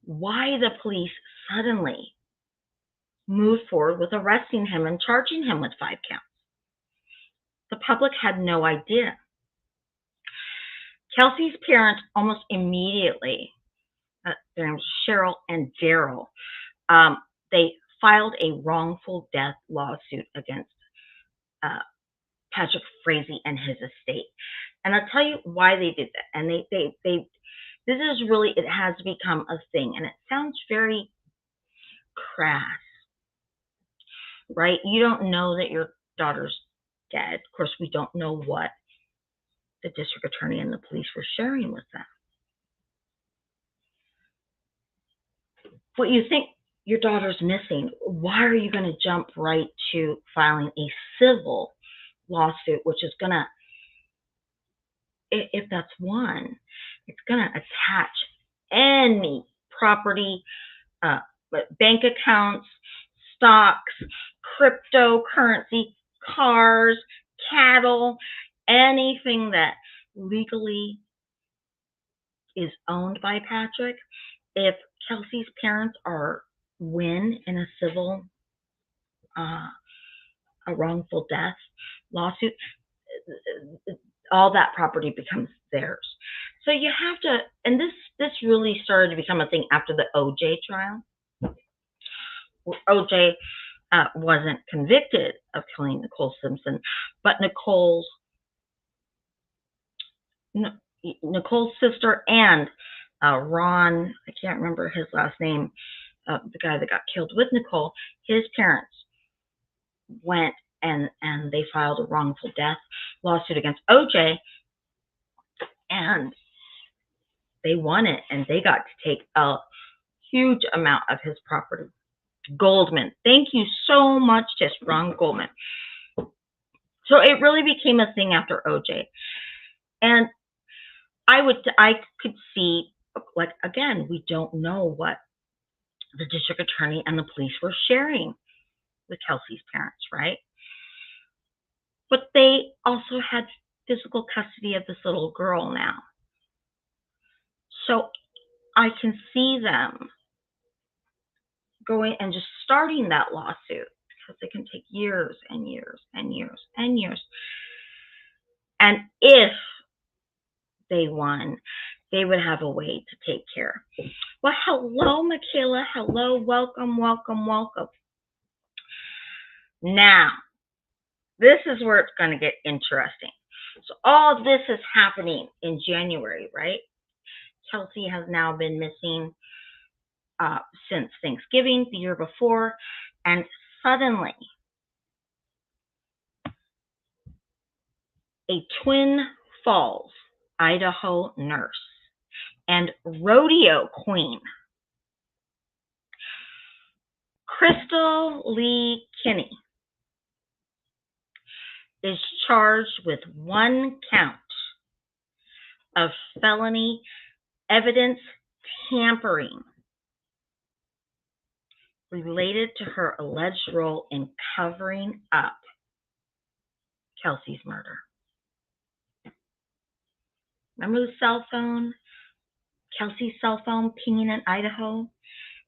why the police suddenly moved forward with arresting him and charging him with 5 counts. The public had no idea. Kelsey's parents almost immediately, their names Cheryl and Daryl, they filed a wrongful death lawsuit against Patrick Frazee and his estate. And I'll tell you why they did that. And this is really, it has become a thing. And it sounds very crass, right? You don't know that your daughter's dead. Of course, we don't know what the district attorney and the police were sharing with them. What you think your daughter's missing, why are you going to jump right to filing a civil lawsuit, which is going to, if that's won, it's going to attach any property, bank accounts, stocks, cryptocurrency, cars, cattle, anything that legally is owned by Patrick. If Kelsey's parents win in a civil, a wrongful death lawsuit, all that property becomes theirs. So you have to, and this really started to become a thing after the OJ trial. OJ wasn't convicted of killing Nicole Simpson, but Nicole's sister and Ron, I can't remember his last name, the guy that got killed with Nicole, his parents went and they filed a wrongful death lawsuit against OJ, and they won it, and they got to take a huge amount of his property. Goldman, thank you so much, just Ron Goldman. So it really became a thing after OJ, and I could see, like, again, we don't know what the district attorney and the police were sharing with Kelsey's parents, right? But they also had physical custody of this little girl now. So I can see them going and just starting that lawsuit, because they can take years and years and years and years. And if they won, they would have a way to take care. Well, hello, Michaela. Hello, welcome, welcome, welcome. Now, this is where it's going to get interesting. So all of this is happening in January, right? Kelsey has now been missing since Thanksgiving the year before, and suddenly a Twin Falls, Idaho nurse and rodeo queen, Crystal Lee Kinney, is charged with 1 count of felony evidence tampering related to her alleged role in covering up Kelsey's murder. Remember the cell phone? Kelsey's cell phone pinging in Idaho?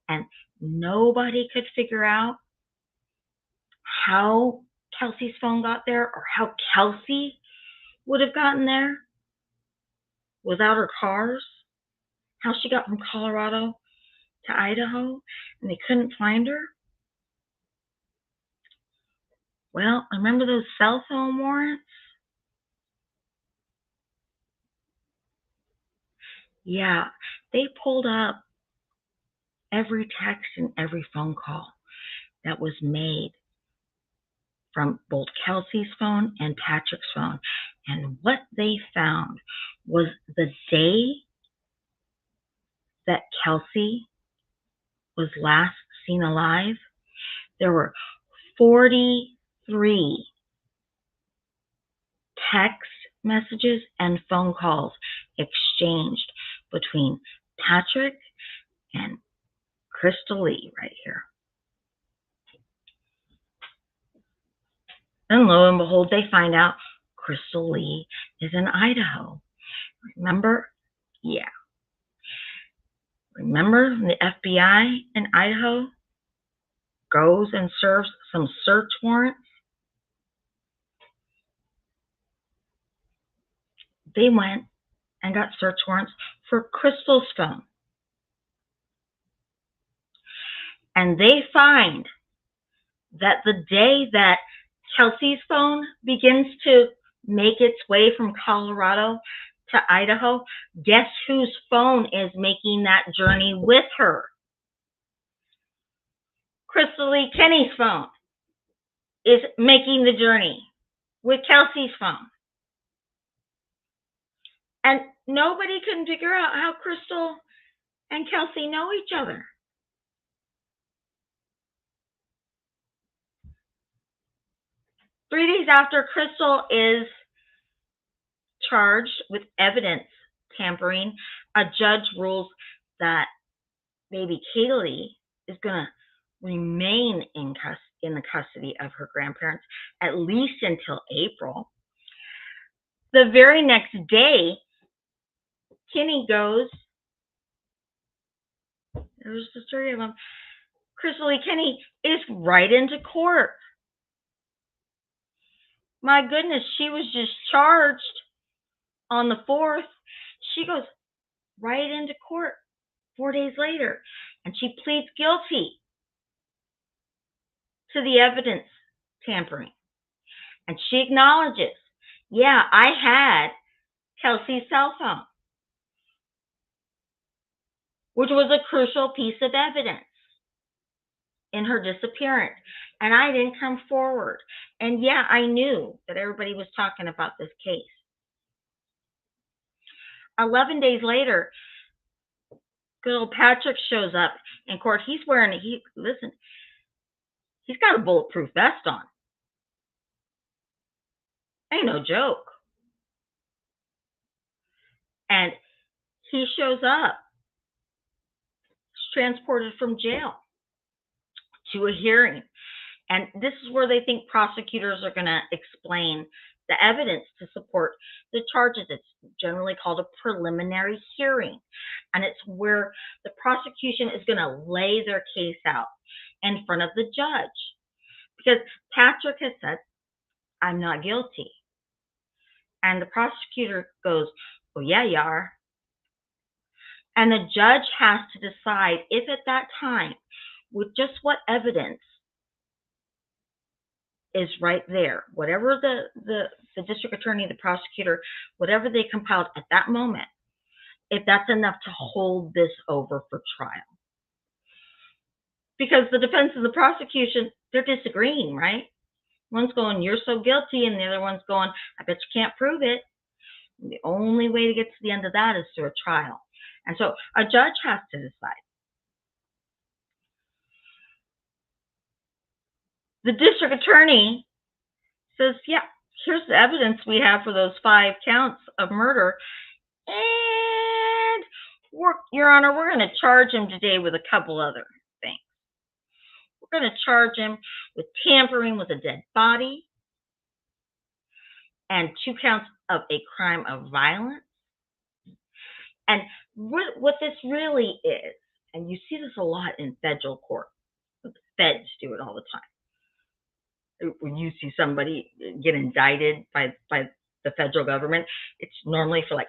And nobody could figure out how Kelsey's phone got there, or how Kelsey would have gotten there without her cars. How she got from Colorado to Idaho, and they couldn't find her. Well, remember those cell phone warrants? Yeah, they pulled up every text and every phone call that was made from both Kelsey's phone and Patrick's phone. And what they found was the day that Kelsey was last seen alive, there were 43 text messages and phone calls exchanged between Patrick and Crystal Lee right here. And lo and behold, they find out Crystal Lee is in Idaho. Remember? Yeah. Remember the FBI in Idaho goes and serves some search warrants? They went and got search warrants for Crystal's phone. And they find that the day that Kelsey's phone begins to make its way from Colorado to Idaho, guess whose phone is making that journey with her? Crystal Lee Kenny's phone is making the journey with Kelsey's phone. And nobody can figure out how Crystal and Kelsey know each other. Three days after Crystal is charged with evidence tampering, a judge rules that baby Kaylee is going to remain in the custody of her grandparents at least until April. The very next day, Kenny goes, there's the story of him, Crystal Lee Kenny is right into court. My goodness, she was just charged on the 4th. She goes right into court 4 days later, and she pleads guilty to the evidence tampering. And she acknowledges, yeah, I had Kelsey's cell phone, which was a crucial piece of evidence in her disappearance. And I didn't come forward. And yeah, I knew that everybody was talking about this case. 11 days later, good old Patrick shows up in court. He's wearing he's got a bulletproof vest on. Ain't no joke. And he shows up. He's transported from jail to a hearing. And this is where they think prosecutors are going to explain the evidence to support the charges. It's generally called a preliminary hearing. And it's where the prosecution is going to lay their case out in front of the judge. Because Patrick has said, I'm not guilty. And the prosecutor goes, well, yeah, you are. And the judge has to decide if at that time, with just what evidence is right there, whatever the district attorney, the prosecutor, whatever they compiled at that moment, if that's enough to hold this over for trial. Because the defense and the prosecution, they're disagreeing, right? One's going, you're so guilty, and the other one's going, I bet you can't prove it. And the only way to get to the end of that is through a trial. And so a judge has to decide. The district attorney says, yeah, here's the evidence we have for those 5 counts of murder. And, Your Honor, we're going to charge him today with a couple other things. We're going to charge him with tampering with a dead body and 2 counts of a crime of violence. And what this really is, and you see this a lot in federal court, the feds do it all the time. When you see somebody get indicted by the federal government, it's normally for like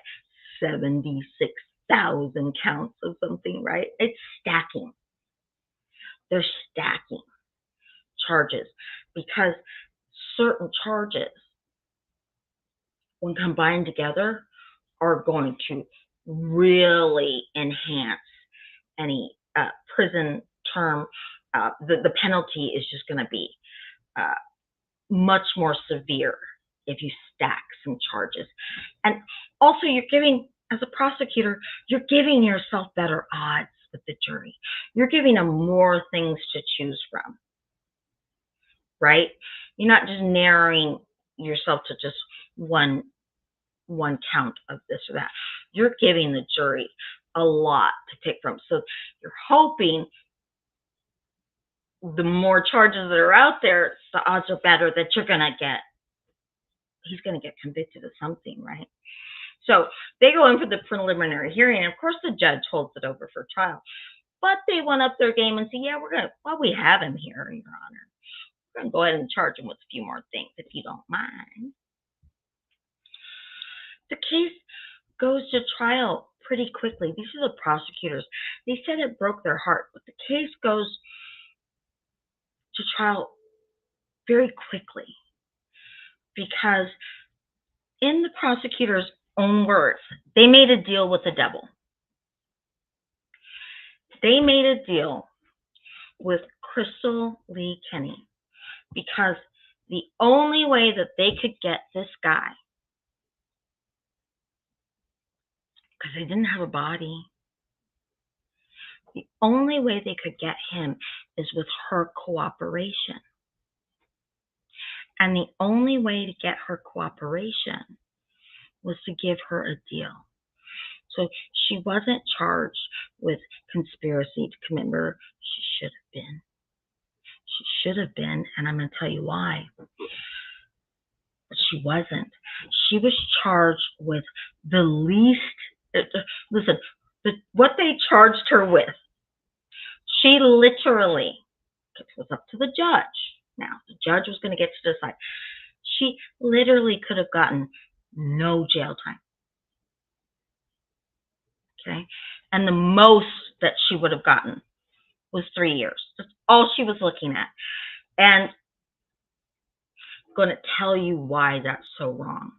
76,000 counts of something, right? It's stacking. They're stacking charges because certain charges, when combined together, are going to really enhance any prison term. The penalty is just going to be much more severe if you stack some charges. And also, you're giving, as a prosecutor, you're giving yourself better odds with the jury. You're giving them more things to choose from, right? You're not just narrowing yourself to just one count of this or that. You're giving the jury a lot to pick from. So you're hoping the more charges that are out there, the odds are better that you're going to get he's going to get convicted of something, right? So they go in for the preliminary hearing, and of course the judge holds it over for trial. But they went up their game and said, yeah, while we have him here, Your Honor, we're going to go ahead and charge him with a few more things, if you don't mind. The case goes to trial pretty quickly. These are the prosecutors. They said it broke their heart, but the case goes to trial very quickly because, in the prosecutor's own words, they made a deal with the devil. They made a deal with Crystal Lee Kenny because the only way that they could get this guy, because they didn't have a body, the only way they could get him is with her cooperation. And the only way to get her cooperation was to give her a deal. So she wasn't charged with conspiracy to commit murder. She should have been. She should have been, and I'm going to tell you why. But she wasn't. She was charged with the least, listen, what they charged her with, she literally, it was up to the judge. Now, the judge was going to get to decide. She literally could have gotten no jail time. Okay? And the most that she would have gotten was 3 years. That's all she was looking at. And I'm going to tell you why that's so wrong.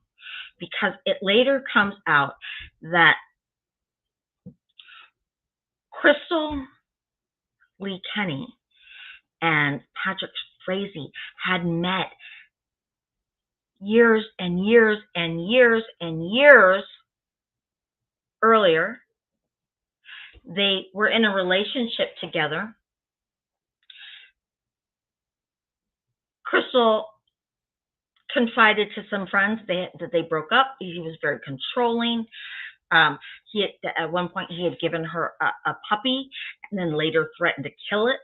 Because it later comes out that Crystal Lee Kenny and Patrick Frazee had met years and years and years and years earlier. They were in a relationship together. Crystal confided to some friends that they broke up. He was very controlling. At one point, he had given her a puppy and then later threatened to kill it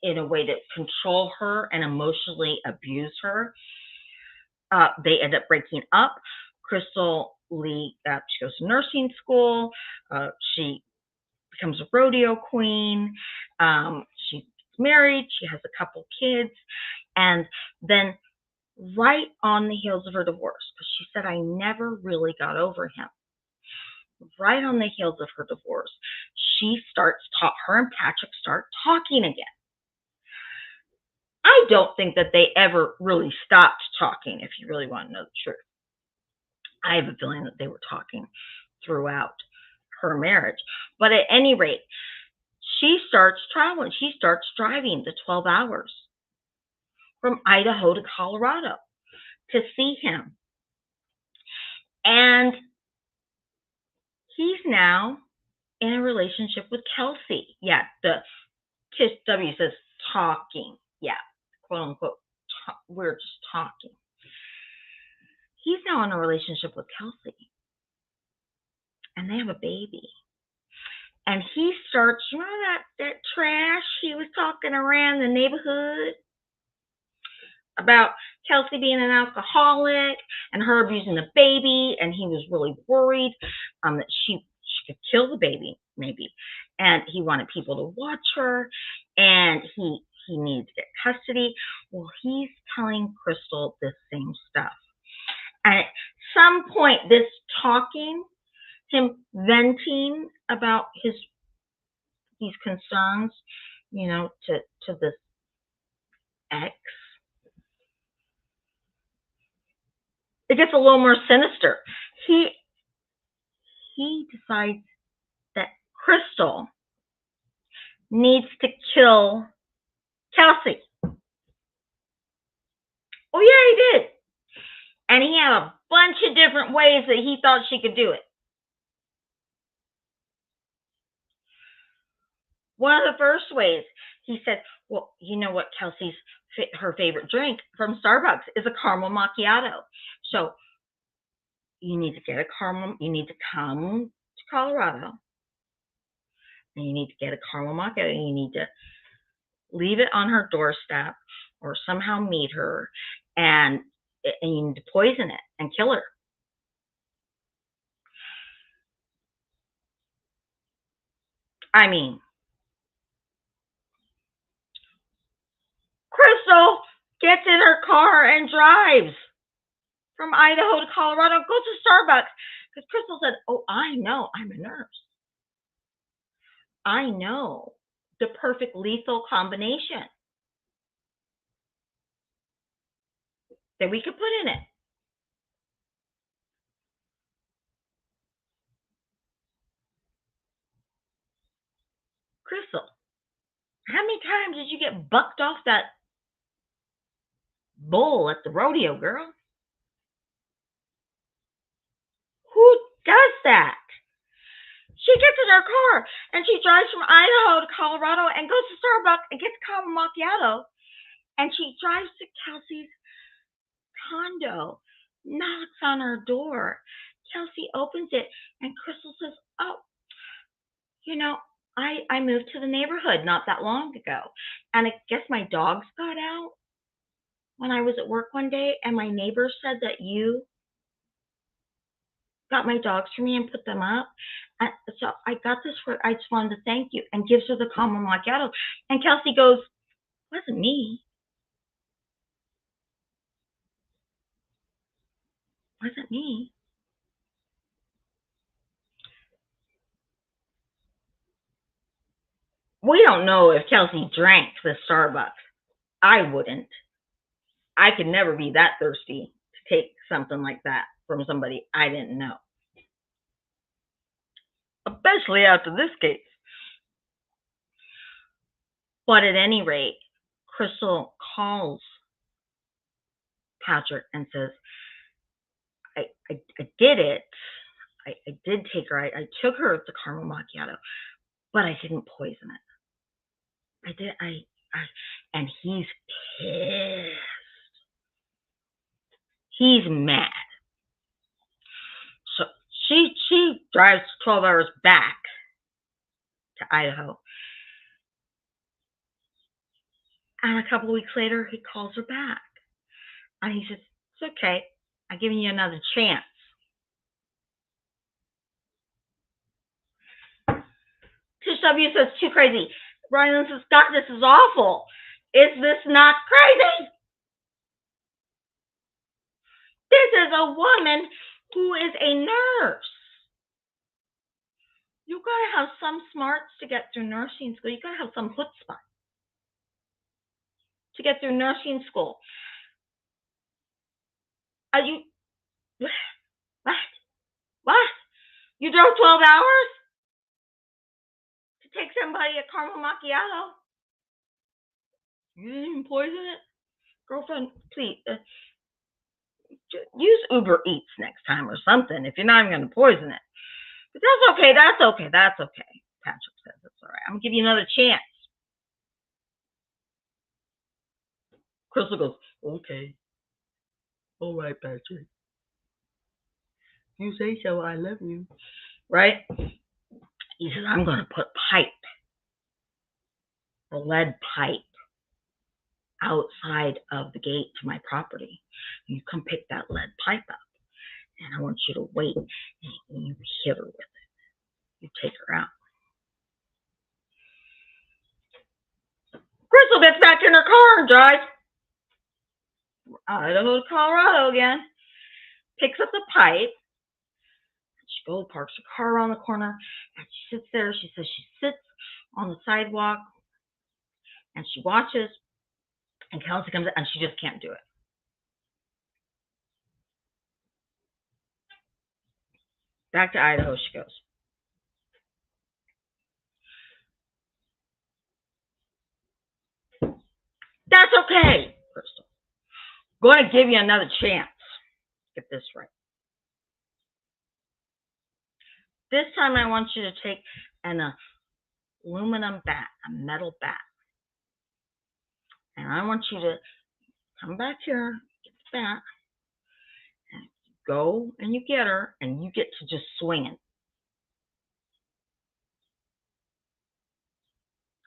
in a way to control her and emotionally abuse her. They end up breaking up. Crystal Lee, she goes to nursing school. She becomes a rodeo queen. She's married. She has a couple kids. And then right on the heels of her divorce, because she said, I never really got over him. Right on the heels of her divorce, her and Patrick start talking again. I don't think that they ever really stopped talking, if you really want to know the truth. I have a feeling that they were talking throughout her marriage. But at any rate, she starts traveling. She starts driving the 12 hours from Idaho to Colorado to see him. And he's now in a relationship with Kelsey. Yeah, the Kiss W says talking. Yeah, quote unquote, we're just talking. He's now in a relationship with Kelsey. And they have a baby. And he starts, you know that trash he was talking around the neighborhood about Kelsey being an alcoholic and her abusing the baby, and he was really worried that she could kill the baby, maybe. And he wanted people to watch her, and he needed to get custody. Well, he's telling Crystal this same stuff. And at some point, this talking, him venting about these concerns, to this ex, it gets a little more sinister. He decides that Crystal needs to kill Kelsey. Oh yeah, he did. And he had a bunch of different ways that he thought she could do it. One of the first ways, he said, well, you know what her favorite drink from Starbucks is a caramel macchiato. So you need to come to Colorado, and you need to get a caramel macchiato, and you need to leave it on her doorstep or somehow meet her, and and you need to poison it and kill her. I mean, Crystal gets in her car and drives from Idaho to Colorado, goes to Starbucks. Because Crystal said, oh, I know, I'm a nurse. I know the perfect lethal combination that we could put in it. Crystal, how many times did you get bucked off that bull at the rodeo, girl? Who does that? She gets in her car and she drives from Idaho to Colorado and goes to Starbucks and gets caramel macchiato. And she drives to Kelsey's condo, knocks on her door. Kelsey opens it and Crystal says, oh, you know, I moved to the neighborhood not that long ago. And I guess my dogs got out when I was at work one day, and my neighbor said that you got my dogs for me and put them up. And so I got this for, I just wanted to thank you, and gives her the caramel macchiato. And Kelsey goes, wasn't me. Wasn't me. We don't know if Kelsey drank the Starbucks. I wouldn't. I could never be that thirsty to take something like that from somebody I didn't know. Especially after this case. But at any rate, Crystal calls Patrick and says, I did it. I did take her. I took her to caramel macchiato, but I didn't poison it. I did. And he's pissed. He's mad. So she drives 12 hours back to Idaho. And a couple of weeks later, he calls her back. And he says, it's okay. I'm giving you another chance. Tish W says, too crazy. Ryan says, God, this is awful. Is this not crazy? This is a woman who is a nurse. You gotta have some smarts to get through nursing school. You gotta have some chutzpah to get through nursing school. Are you what? You drove 12 hours to take somebody a caramel macchiato? You didn't even poison it? Girlfriend, please, use Uber Eats next time or something if you're not even going to poison it. But that's okay, that's okay. Patrick says it's all right. I'm going to give you another chance. Crystal goes, okay. All right, Patrick. You say so, I love you. Right? He says, I'm going to put a lead pipe, outside of the gate to my property. You come pick that lead pipe up, and I want you to wait, and you hit her with it. You take her out. Crystal gets back in her car and drives Idaho to Colorado again. Picks up the pipe. She goes, parks her car around the corner, and she sits there. She says she sits on the sidewalk, and she watches, and Kelsey comes in, and she just can't do it. Back to Idaho she goes. That's okay, Crystal. I'm going to give you another chance. Get this right. This time I want you to take an aluminum bat, a metal bat. And I want you to come back here, get the bat, and go and you get her, and you get to just swing it.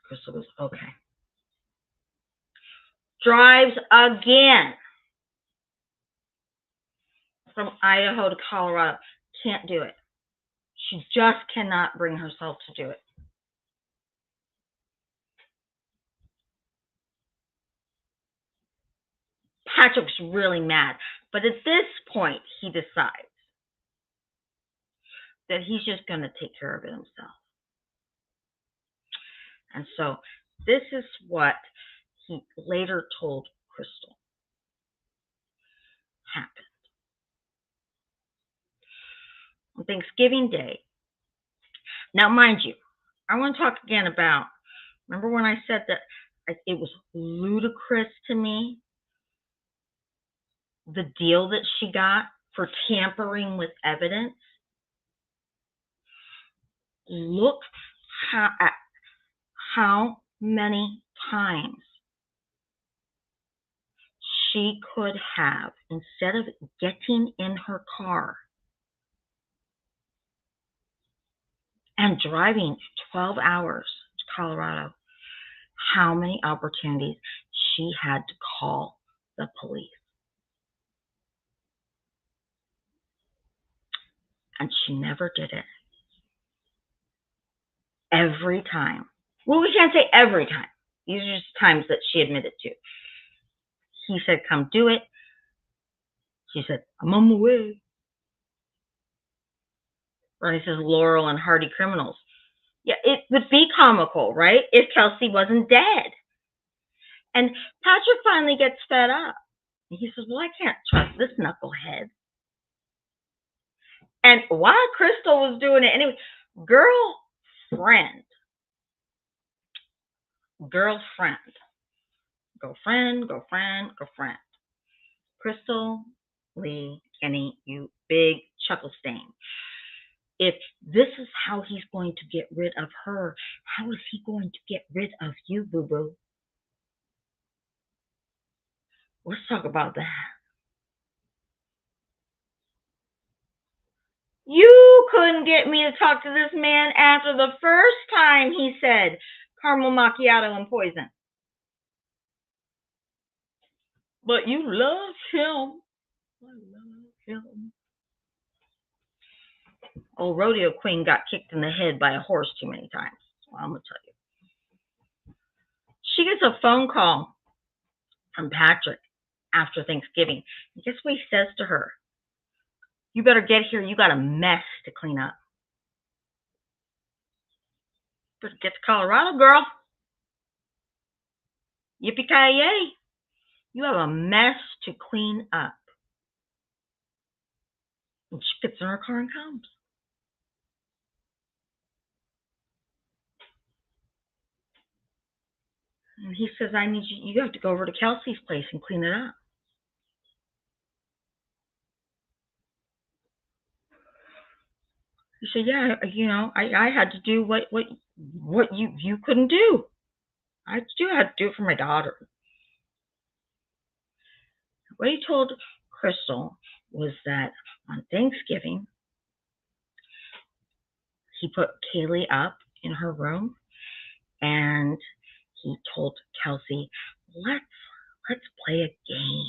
Crystal goes, okay. Drives again from Idaho to Colorado. Can't do it. She just cannot bring herself to do it. Patrick's really mad, but at this point, he decides that he's just going to take care of it himself. And so this is what he later told Crystal happened. On Thanksgiving Day, now mind you, I want to talk again about, remember when I said that it was ludicrous to me, the deal that she got for tampering with evidence? Look at how many times she could have, instead of getting in her car and driving 12 hours to Colorado, how many opportunities she had to call the police. And she never did it. Every time. Well, we can't say every time. These are just times that she admitted to. He said, come do it. She said, I'm on my way. Or he says, Laurel and Hardy criminals. Yeah, it would be comical, right? If Kelsey wasn't dead. And Patrick finally gets fed up. And he says, well, I can't trust this knucklehead. And while Crystal was doing it anyway, girlfriend. Crystal Lee Kenny, you big chuckle stain. If this is how he's going to get rid of her, how is he going to get rid of you, boo-boo? Let's talk about that. You couldn't get me to talk to this man after the first time he said caramel macchiato and poison. But you love him. I love him. Old rodeo queen got kicked in the head by a horse too many times. So I'm going to tell you. She gets a phone call from Patrick after Thanksgiving. And guess what he says to her? You better get here. You got a mess to clean up. Better get to Colorado, girl. Yippee-ki-yay. You have a mess to clean up. And she gets in her car and comes. And he says, I need you. You have to go over to Kelsey's place and clean it up. He said, yeah, I had to do what you couldn't do. I had to do it for my daughter. What he told Crystal was that on Thanksgiving, he put Kaylee up in her room and he told Kelsey, let's play a game.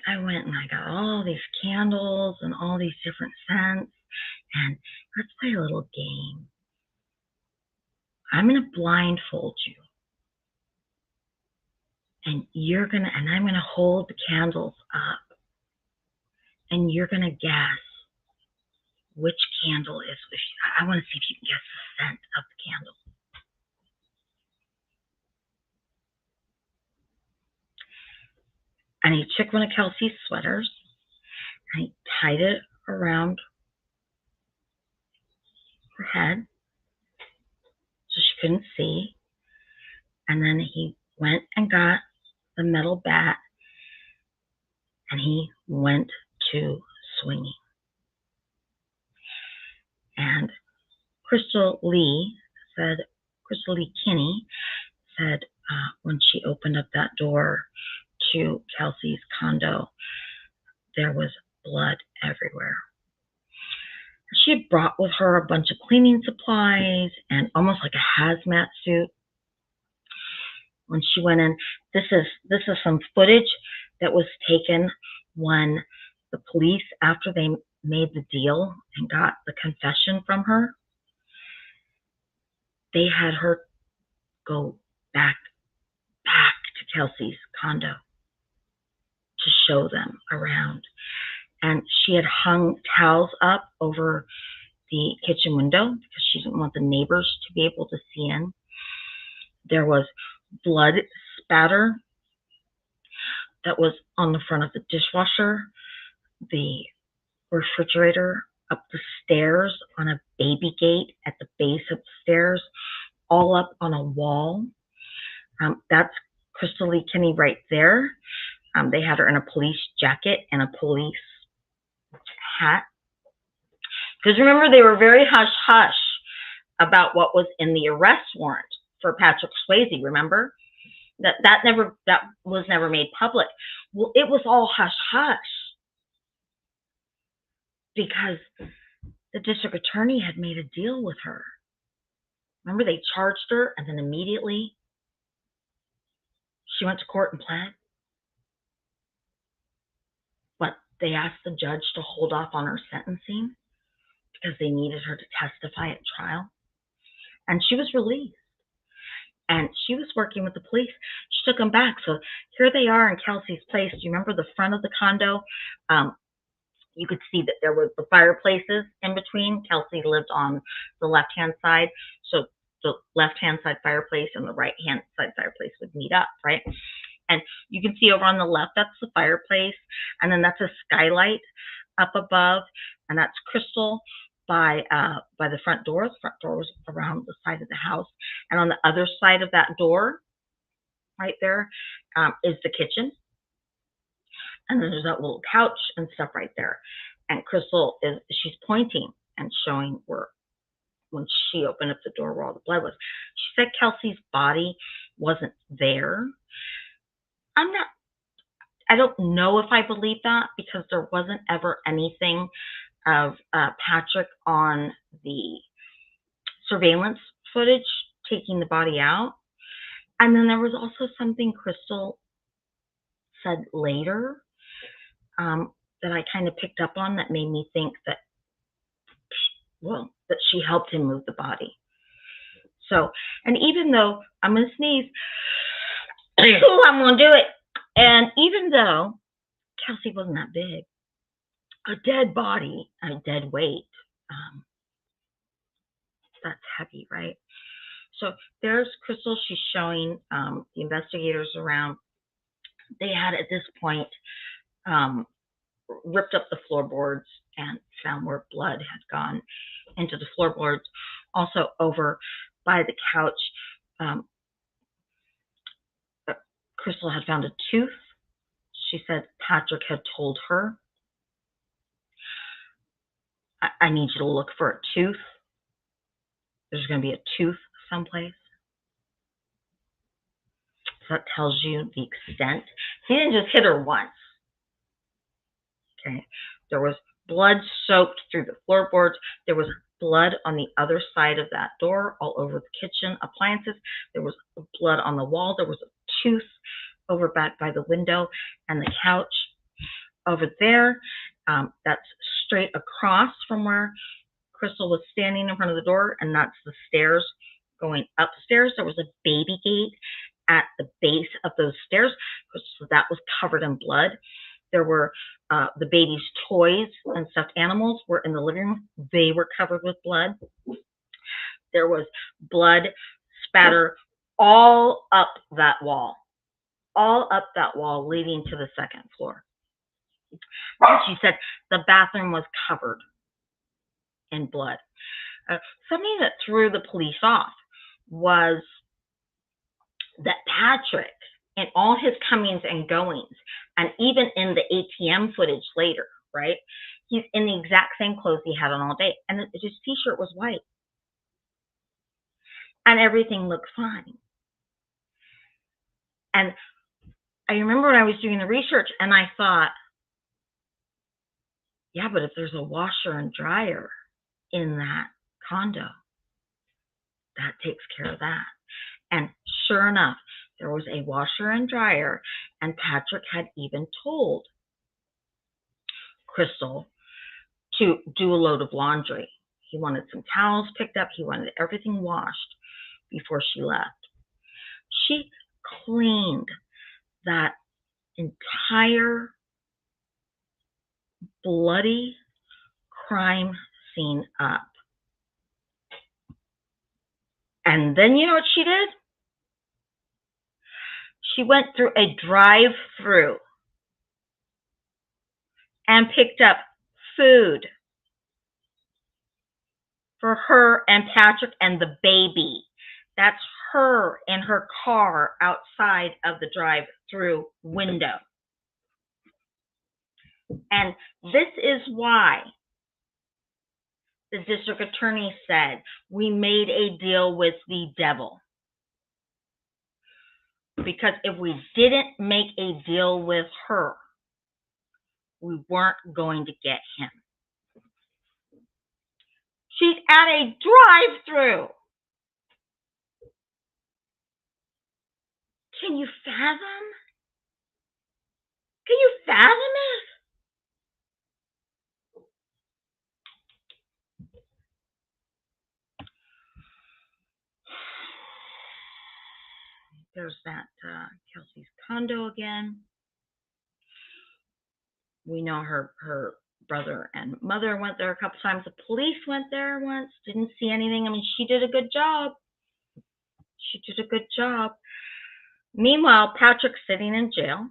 I went and I got all these candles and all these different scents, and let's play a little game. I'm going to blindfold you. And I'm going to hold the candles up. And you're going to guess which candle is which. I want to see if you can guess the scent of the candle. And he took one of Kelsey's sweaters and he tied it around her head so she couldn't see. And then he went and got the metal bat and he went to swinging. And Crystal Lee Kinney said when she opened up that door to Kelsey's condo, there was blood everywhere. She had brought with her a bunch of cleaning supplies and almost like a hazmat suit. when she went in. This is some footage that was taken when the police, after they made the deal and got the confession from her, they had her go back to Kelsey's condo to show them around. And she had hung towels up over the kitchen window because she didn't want the neighbors to be able to see in. There was blood spatter that was on the front of the dishwasher, the refrigerator, up the stairs, on a baby gate at the base of the stairs, all up on a wall. That's Crystal Lee Kinney right there. They had her in a police jacket and a police hat. Because remember, they were very hush-hush about what was in the arrest warrant for Patrick Swayze, remember? That was never made public. Well, it was all hush-hush because the district attorney had made a deal with her. Remember, they charged her, and then immediately she went to court and pled. But they asked the judge to hold off on her sentencing because they needed her to testify at trial. And she was released. And she was working with the police. She took them back. So here they are in Kelsey's place. Do you remember the front of the condo? You could see that there was the fireplaces in between. Kelsey lived on the left-hand side. So the left-hand side fireplace and the right-hand side fireplace would meet up, right? And you can see over on the left, that's the fireplace. And then that's a skylight up above. And that's Crystal by the front door. The front door was around the side of the house. And on the other side of that door, right there, is the kitchen. And then there's that little couch and stuff right there. And Crystal she's pointing and showing where, when she opened up the door, where all the blood was. She said Kelsey's body wasn't there. I don't know if I believe that, because there wasn't ever anything of Patrick on the surveillance footage taking the body out. And then there was also something Crystal said later that I kind of picked up on that made me think that, well, that she helped him move the body. So, and even though, I'm going to sneeze, oh, I'm going to do it. And even though Kelsey wasn't that big, a dead body, a dead weight, that's heavy, right? So there's Crystal. She's showing the investigators around. They had, at this point, ripped up the floorboards and found where blood had gone into the floorboards. Also over by the couch, Crystal had found a tooth. She said Patrick had told her, I need you to look for a tooth. There's going to be a tooth someplace. So that tells you the extent. He didn't just hit her once. Okay. There was blood soaked through the floorboards. There was blood on the other side of that door, all over the kitchen appliances. There was blood on the wall. There was a tooth over back by the window and the couch over there. That's straight across from where Crystal was standing in front of the door, and that's the stairs going upstairs. There was a baby gate at the base of those stairs, so that was covered in blood. There were the baby's toys and stuffed animals were in the living room. They were covered with blood. There was blood spatter all up that wall leading to the second floor. She said the bathroom was covered in blood. Something that threw the police off was that Patrick, in all his comings and goings, and even in the ATM footage later, right, he's in the exact same clothes he had on all day, and his t-shirt was white. And everything looked fine. And I remember when I was doing the research, and I thought, yeah, but if there's a washer and dryer in that condo, that takes care of that. And sure enough, There was a washer and dryer, and Patrick had even told Crystal to do a load of laundry. He wanted some towels picked up. He wanted everything washed before she left. She cleaned that entire bloody crime scene up. And then you know what she did? She went through a drive-through and picked up food for her and Patrick and the baby. That's her in her car outside of the drive-through window. And this is why the district attorney said we made a deal with the devil. Because if we didn't make a deal with her, we weren't going to get him. She's at a drive-through. Can you fathom? Can you fathom it? There's that Kelsey's condo again. We know her brother and mother went there a couple times. The police went there once, didn't see anything. I mean, she did a good job. She did a good job. Meanwhile, Patrick's sitting in jail.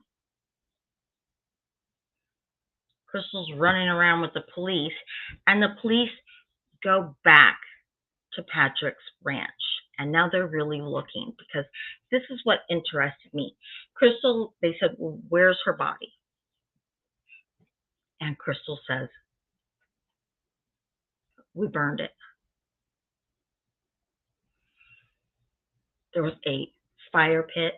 Crystal's running around with the police, and the police go back to Patrick's ranch. And now they're really looking, because this is what interested me. Crystal, they said, well, where's her body? And Crystal says, we burned it. There was a fire pit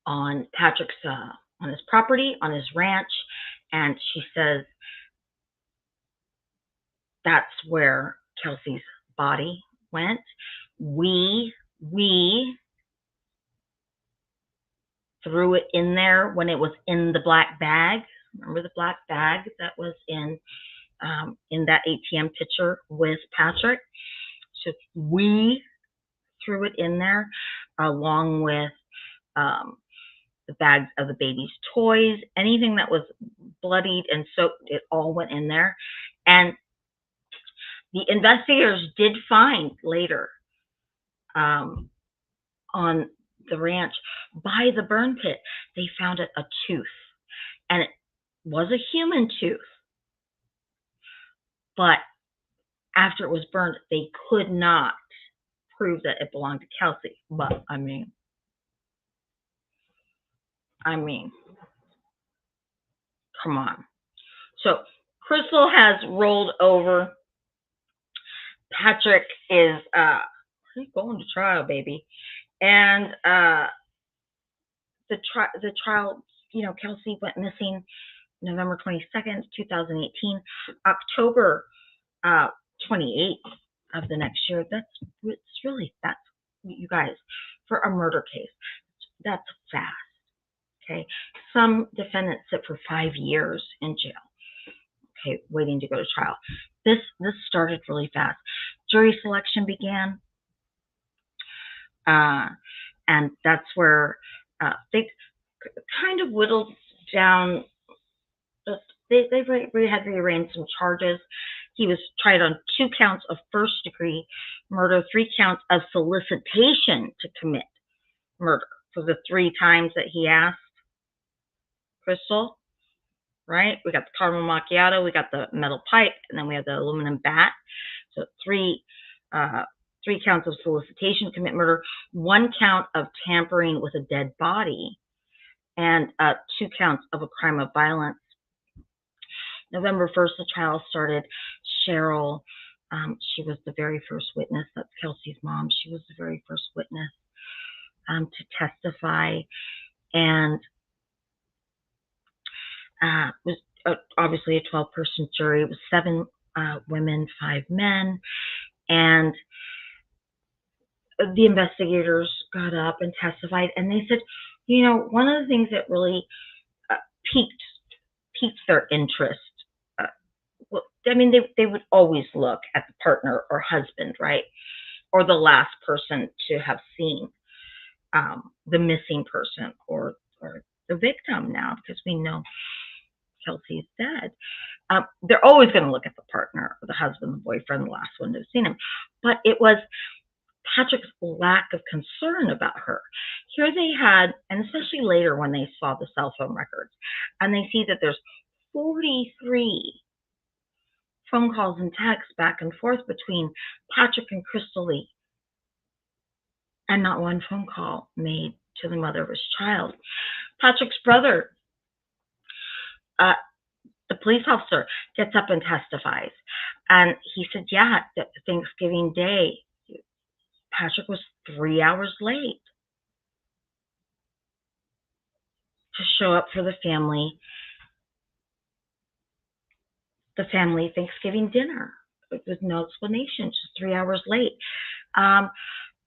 on Patrick's, on his property, on his ranch. And she says, that's where Kelsey's body went. We threw it in there when it was in the black bag. Remember the black bag that was in that ATM picture with Patrick? So we threw it in there along with the bags of the baby's toys, anything that was bloodied and soaked, it all went in there. And the investigators did find later on the ranch by the burn pit, they found a tooth, and it was a human tooth. But after it was burned, they could not prove that it belonged to Kelsey. But I mean, come on. So Crystal has rolled over. Patrick is going to trial, baby. And the trial, you know, Kelsey went missing November 22nd, 2018. October 28th of the next year. That's you guys, for a murder case, that's fast. Okay, some defendants sit for 5 years in jail. Okay, waiting to go to trial. This started really fast. Jury selection began, and that's where they kind of whittled down. They had rearranged some charges. He was tried on 2 counts of first-degree murder, 3 counts of solicitation to commit murder for the 3 times that he asked Crystal, right? We got the caramel macchiato, we got the metal pipe, and then we have the aluminum bat. So 3 counts of solicitation to commit murder, 1 count of tampering with a dead body, and 2 counts of a crime of violence. November 1st, the trial started. Cheryl, she was the very first witness. That's Kelsey's mom. She was the very first witness to testify. And it was obviously a 12-person jury. It was 7 women, 5 men. And the investigators got up and testified, and they said, you know, one of the things that really uh, piqued their interest. Uh, well, I mean, they would always look at the partner or husband, right, or the last person to have seen the missing person or the victim now, because we know Kelsey's dead. They're always going to look at the partner or the husband, the boyfriend, the last one to have seen him. But it was Patrick's lack of concern about her. Here they had, and especially later when they saw the cell phone records, and they see that there's 43 phone calls and texts back and forth between Patrick and Crystal Lee, and not one phone call made to the mother of his child. Patrick's brother, the police officer, gets up and testifies. And he said, yeah, that Thanksgiving Day, Patrick was 3 hours late to show up for the family Thanksgiving dinner with no explanation, just 3 hours late.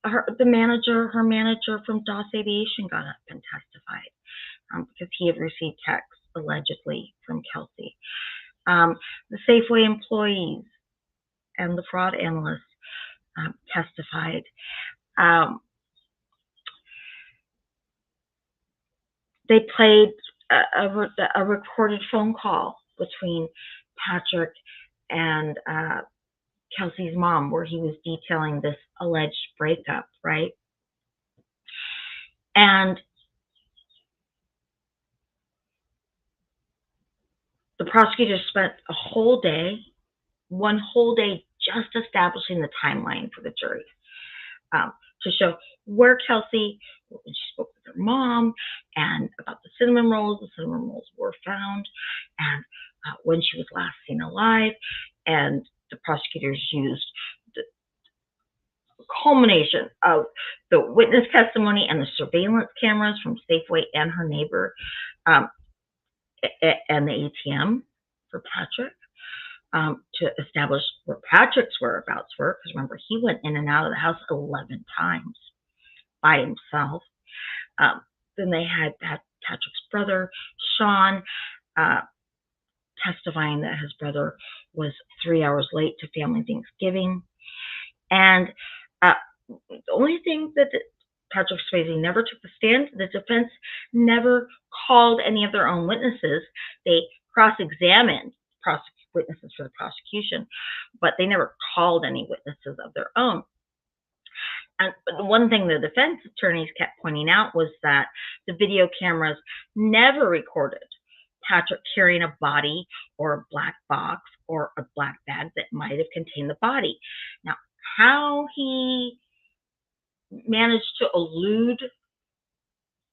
Her manager from Doss Aviation got up and testified because he had received texts allegedly from Kelsey. The Safeway employees and the fraud analysts testified. They played a recorded phone call between Patrick and Kelsey's mom, where he was detailing this alleged breakup, right? And the prosecutor spent one whole day, just establishing the timeline for the jury to show where Kelsey, when she spoke with her mom, and about the cinnamon rolls were found, and when she was last seen alive. And the prosecutors used the culmination of the witness testimony and the surveillance cameras from Safeway and her neighbor, and the ATM for Patrick, to establish where Patrick's whereabouts were, because remember, he went in and out of the house 11 times by himself. Then they had Patrick's brother, Sean, testifying that his brother was 3 hours late to family Thanksgiving. And the only thing that Patrick Swayze never took the stand, the defense never called any of their own witnesses. They cross-examined witnesses for the prosecution, but they never called any witnesses of their own. And the one thing the defense attorneys kept pointing out was that the video cameras never recorded Patrick carrying a body or a black box or a black bag that might have contained the body. Now, how he managed to elude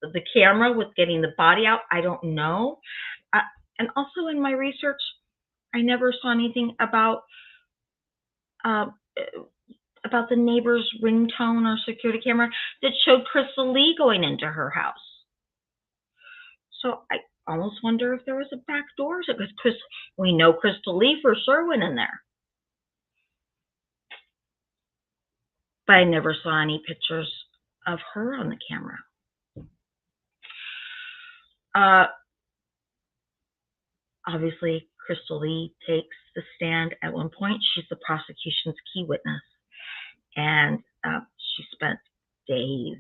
the camera with getting the body out, I don't know. And also in my research, I never saw anything about the neighbor's ringtone or security camera that showed Crystal Lee going into her house. So I almost wonder if there was a back door, because we know Crystal Lee for sure went in there. But I never saw any pictures of her on the camera. Obviously, Crystal Lee takes the stand at one point. She's the prosecution's key witness. And she spent days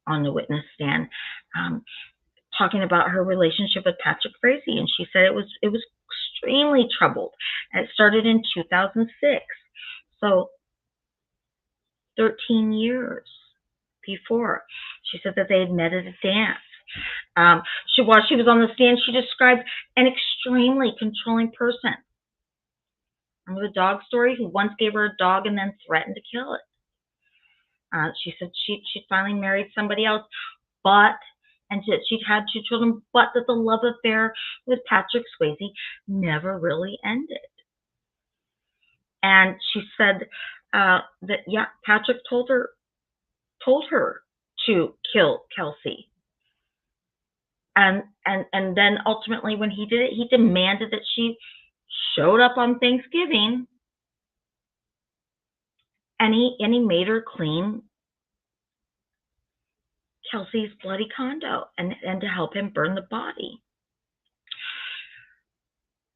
on the witness stand talking about her relationship with Patrick Swayze. And she said it was extremely troubled. And it started in 2006. So 13 years before. She said that they had met at a dance. While she was on the stand, she described an extremely controlling person. Remember the dog story? Who once gave her a dog and then threatened to kill it. She said she finally married somebody else, and she'd had 2 children, but that the love affair with Patrick Swayze never really ended. And she said that, yeah, Patrick told her to kill Kelsey. And then ultimately when he did it, he demanded that she showed up on Thanksgiving And he made her clean Kelsey's bloody condo and to help him burn the body.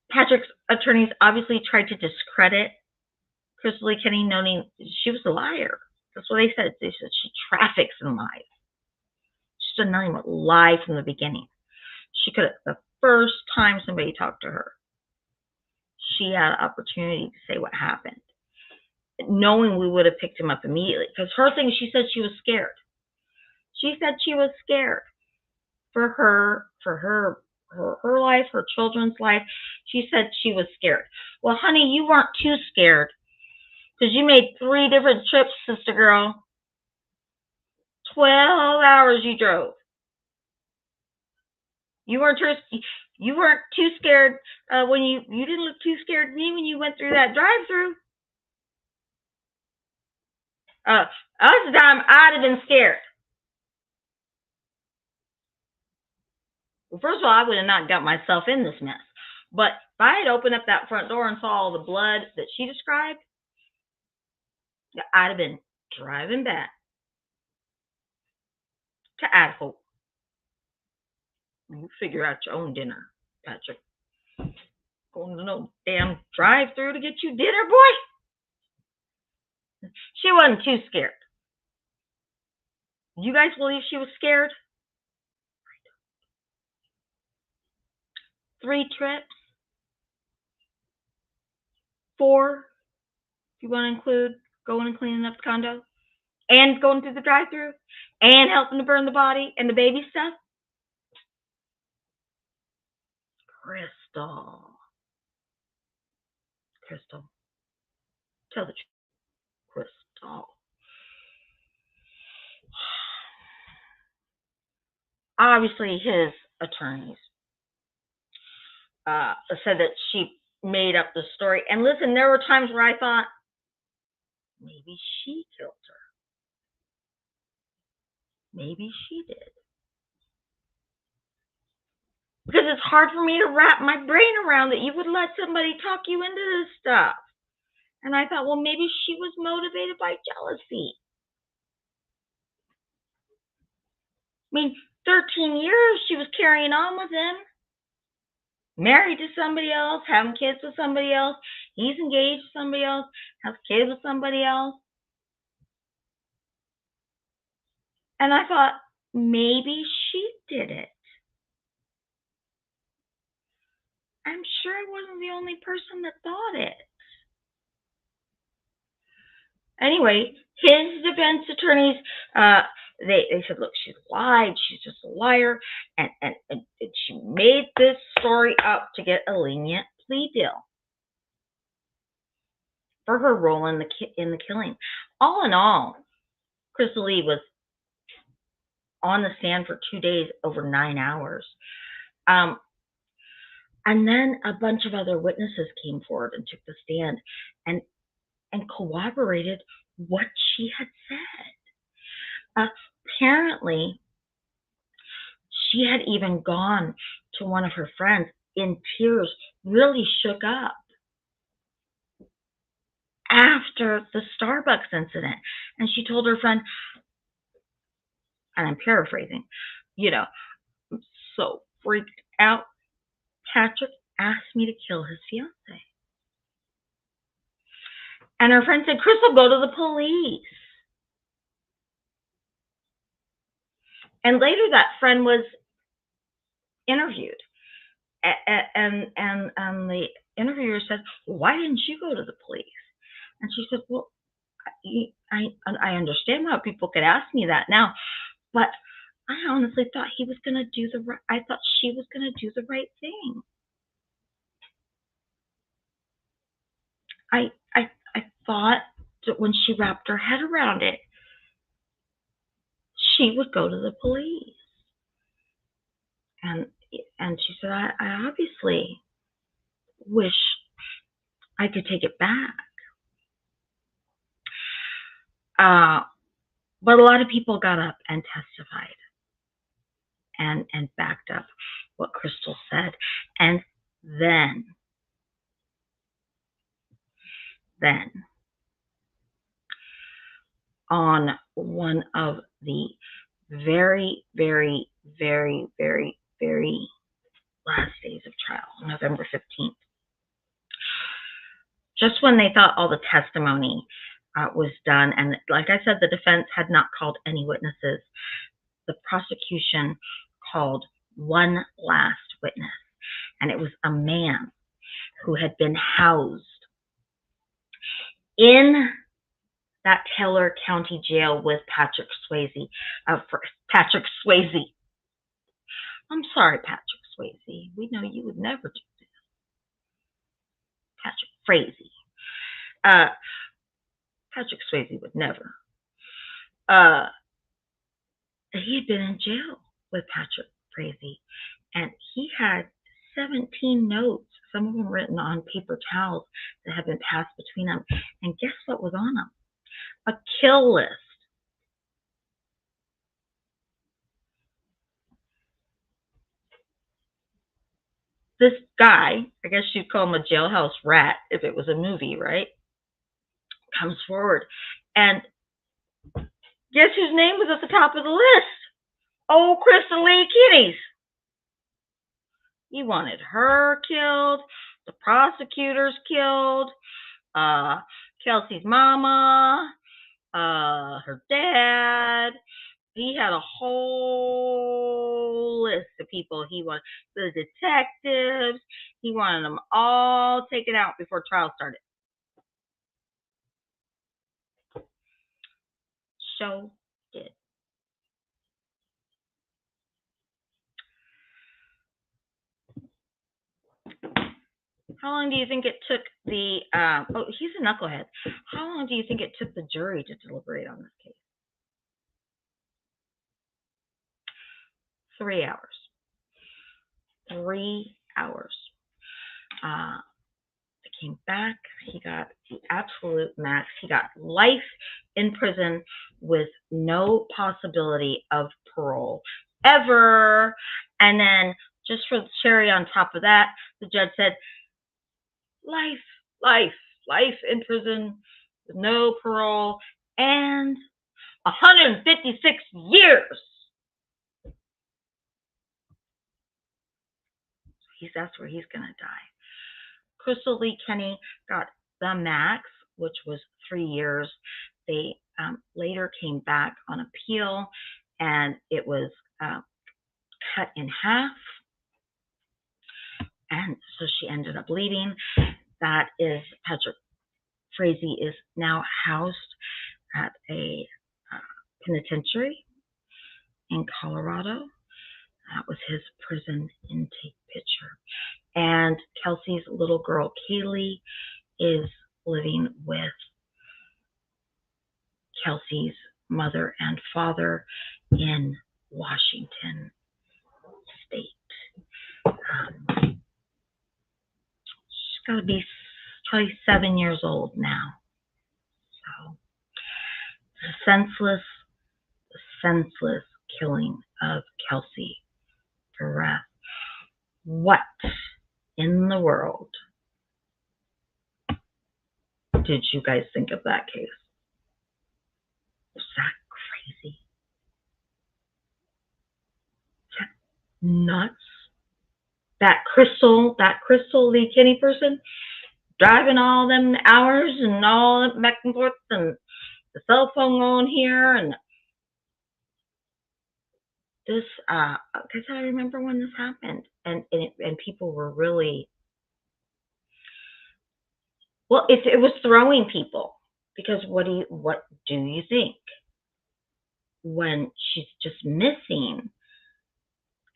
Patrick's attorneys obviously tried to discredit Crystal Lee Kenny, knowing she was a liar. That's what they said. They said she traffics in lies. She's a nothing but lie from the beginning. She could have, the first time somebody talked to her, she had an opportunity to say what happened, knowing we would have picked him up immediately. Because her thing, she said she was scared. She said she was scared for her life, her children's life. She said she was scared. Well, honey, you weren't too scared because you made 3 different trips, sister girl. 12 hours you drove. You weren't too scared when you didn't look too scared to me when you went through that drive-through. Us time I'd have been scared. Well, first of all, I would have not got myself in this mess. But if I had opened up that front door and saw all the blood that she described, I'd have been driving back to Idaho. You figure out your own dinner, Patrick. Going to no damn drive-through to get you dinner, boy. She wasn't too scared. You guys believe she was scared? 3 trips. 4, if you want to include going and cleaning up the condo, and going through the drive-through, and helping to burn the body and the baby stuff. Crystal, tell the truth, Crystal. Obviously, his attorneys said that she made up the story. And listen, there were times where I thought, maybe she killed her. Maybe she did. Because it's hard for me to wrap my brain around that you would let somebody talk you into this stuff. And I thought, well, maybe she was motivated by jealousy. I mean, 13 years she was carrying on with him. Married to somebody else, having kids with somebody else. He's engaged to somebody else, has kids with somebody else. And I thought, maybe she did it. I'm sure I wasn't the only person that thought it. Anyway, his defense attorneys, they said, look, she's lied. She's just a liar. And she made this story up to get a lenient plea deal for her role in the killing. All in all, Crystal Lee was on the stand for 2 days, over 9 hours. And then a bunch of other witnesses came forward and took the stand and corroborated what she had said. Apparently, she had even gone to one of her friends in tears, really shook up after the Starbucks incident. And she told her friend, and I'm paraphrasing, I'm so freaked out. Patrick asked me to kill his fiancée. And her friend said, Crystal, go to the police. And later that friend was interviewed. And the interviewer said, well, why didn't you go to the police? And she said, well, I understand why people could ask me that now, but I honestly thought he was going to do I thought she was going to do the right thing. I thought that when she wrapped her head around it, she would go to the police. And she said, I obviously wish I could take it back. But a lot of people got up and testified and backed up what Crystal said. And then on one of the very, very, very, very, very last days of trial, November 15th. Just when they thought all the testimony was done, and like I said, the defense had not called any witnesses, the prosecution called one last witness, and it was a man who had been housed in that Taylor County jail with Patrick Swayze. Patrick Swayze. I'm sorry, Patrick Swayze. We know you would never do this. Patrick Swayze. Patrick Swayze would never. He had been in jail with Patrick Swayze, and he had 17 notes, some of them written on paper towels that had been passed between them. And guess what was on them? A kill list. This guy, I guess you'd call him a jailhouse rat if it was a movie, right? Comes forward, and guess whose name was at the top of the list? Oh, Crystal Lee Kitties. He wanted her killed, the prosecutors killed, Kelsey's mama, her dad. He had a whole list of people he wanted. The detectives. He wanted them all taken out before trial started. So did. How long do you think it took the, oh, he's a knucklehead. How long do you think it took the jury to deliberate on this case? 3 hours. 3 hours. They came back. He got the absolute max. He got life in prison with no possibility of parole ever. And then just for the cherry on top of that, the judge said, life in prison with no parole and 156 years. That's where he's going to die. Crystal Lee Kenny got the max, which was 3 years. They later came back on appeal, and it was cut in half. And so she ended up leaving. That is, Patrick Swayze is now housed at a penitentiary in Colorado. That was his prison intake picture. And Kelsey's little girl, Kaylee, is living with Kelsey's mother and father in Washington State. She's got to be probably 7 years old now. So, the senseless killing of Kelsey Berreth. What in the world did you guys think of that case? Is that crazy? Is that nuts? That Crystal Lee Kenny person driving all them hours and all back and forth, and the cell phone on here, and this, because I remember when this happened, and people were really, well, it was throwing people, because what do you think when she's just missing,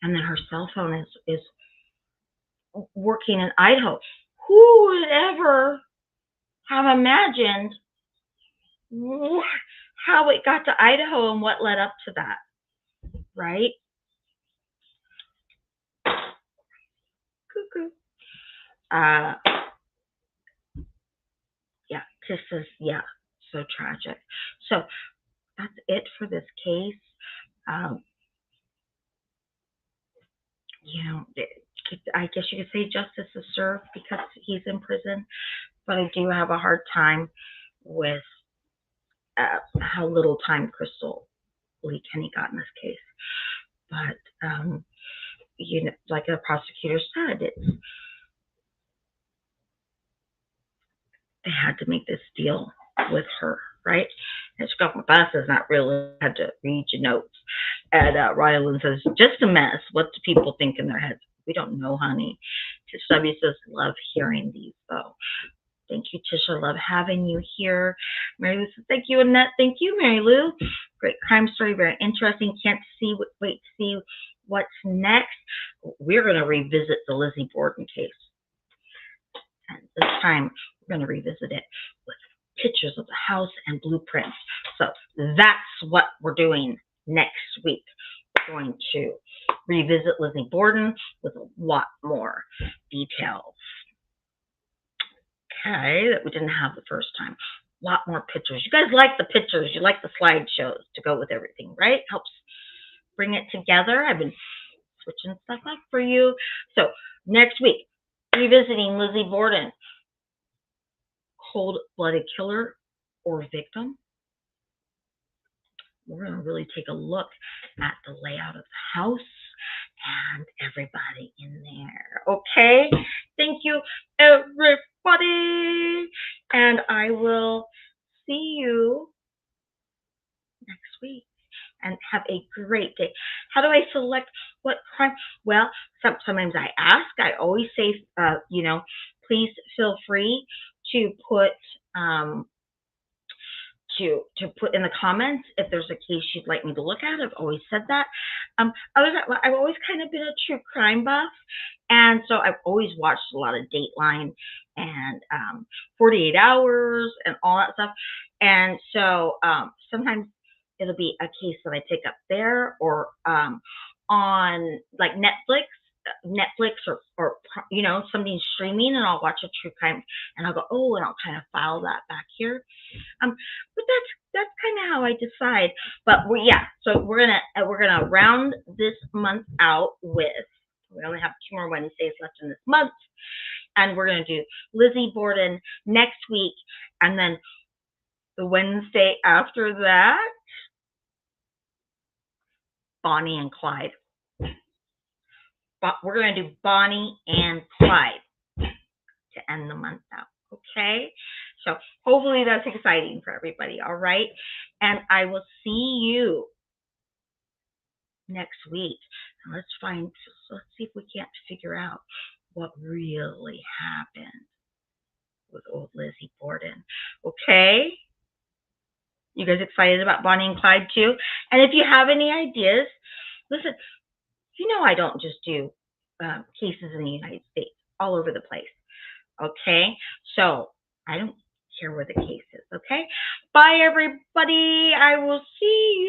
and then her cell phone is working in Idaho? Who would ever have imagined how it got to Idaho and what led up to that, right? Cuckoo. Yeah, this is, so tragic. So that's it for this case. I guess you could say justice is served because he's in prison, but I do have a hard time with how little time Crystal Lee Kenny got in this case. But, you know, like the prosecutor said, they had to make this deal with her, right? And she got my bosses not really had to read your notes. And Rylan says, just a mess. What do people think in their heads? We don't know, honey. Tish W says, love hearing these, though. Thank you, Tisha. Love having you here. Mary Lou says, thank you, Annette. Thank you, Mary Lou. Great crime story. Very interesting. Can't wait to see what's next. We're going to revisit the Lizzie Borden case. And this time, we're going to revisit it with pictures of the house and blueprints. So that's what we're doing next week. We're going to revisit Lizzie Borden with a lot more details. Okay, that we didn't have the first time. A lot more pictures. You guys like the pictures. You like the slideshows to go with everything, right? Helps bring it together. I've been switching stuff up for you. So next week, revisiting Lizzie Borden. Cold-blooded killer or victim. We're going to really take a look at the layout of the house and everybody in there. Okay? Thank you, everybody. And I will see you next week. And have a great day. How do I select what crime? Well, sometimes I ask. I always say, you know, please feel free to put to put in the comments if there's a case you'd like me to look at. I've always said that. I've always kind of been a true crime buff, and so I've always watched a lot of Dateline and 48 Hours and all that stuff. And so sometimes it'll be a case that I pick up there or on like Netflix or you know, something streaming, and I'll watch a true crime and I'll go, oh, and I'll kind of file that back here. But that's kind of how I decide. But so we're gonna round this month out with, we only have 2 more Wednesdays left in this month, and we're gonna do Lizzie Borden next week, and then the Wednesday after that, Bonnie and Clyde. But we're going to do Bonnie and Clyde to end the month out, okay? So hopefully that's exciting for everybody, all right? And I will see you next week. And let's see if we can't figure out what really happened with old Lizzie Borden, okay? You guys excited about Bonnie and Clyde too? And if you have any ideas, listen, you know I don't just do cases in the United States, all over the place, okay? So I don't care where the case is, okay? Bye, everybody. I will see you.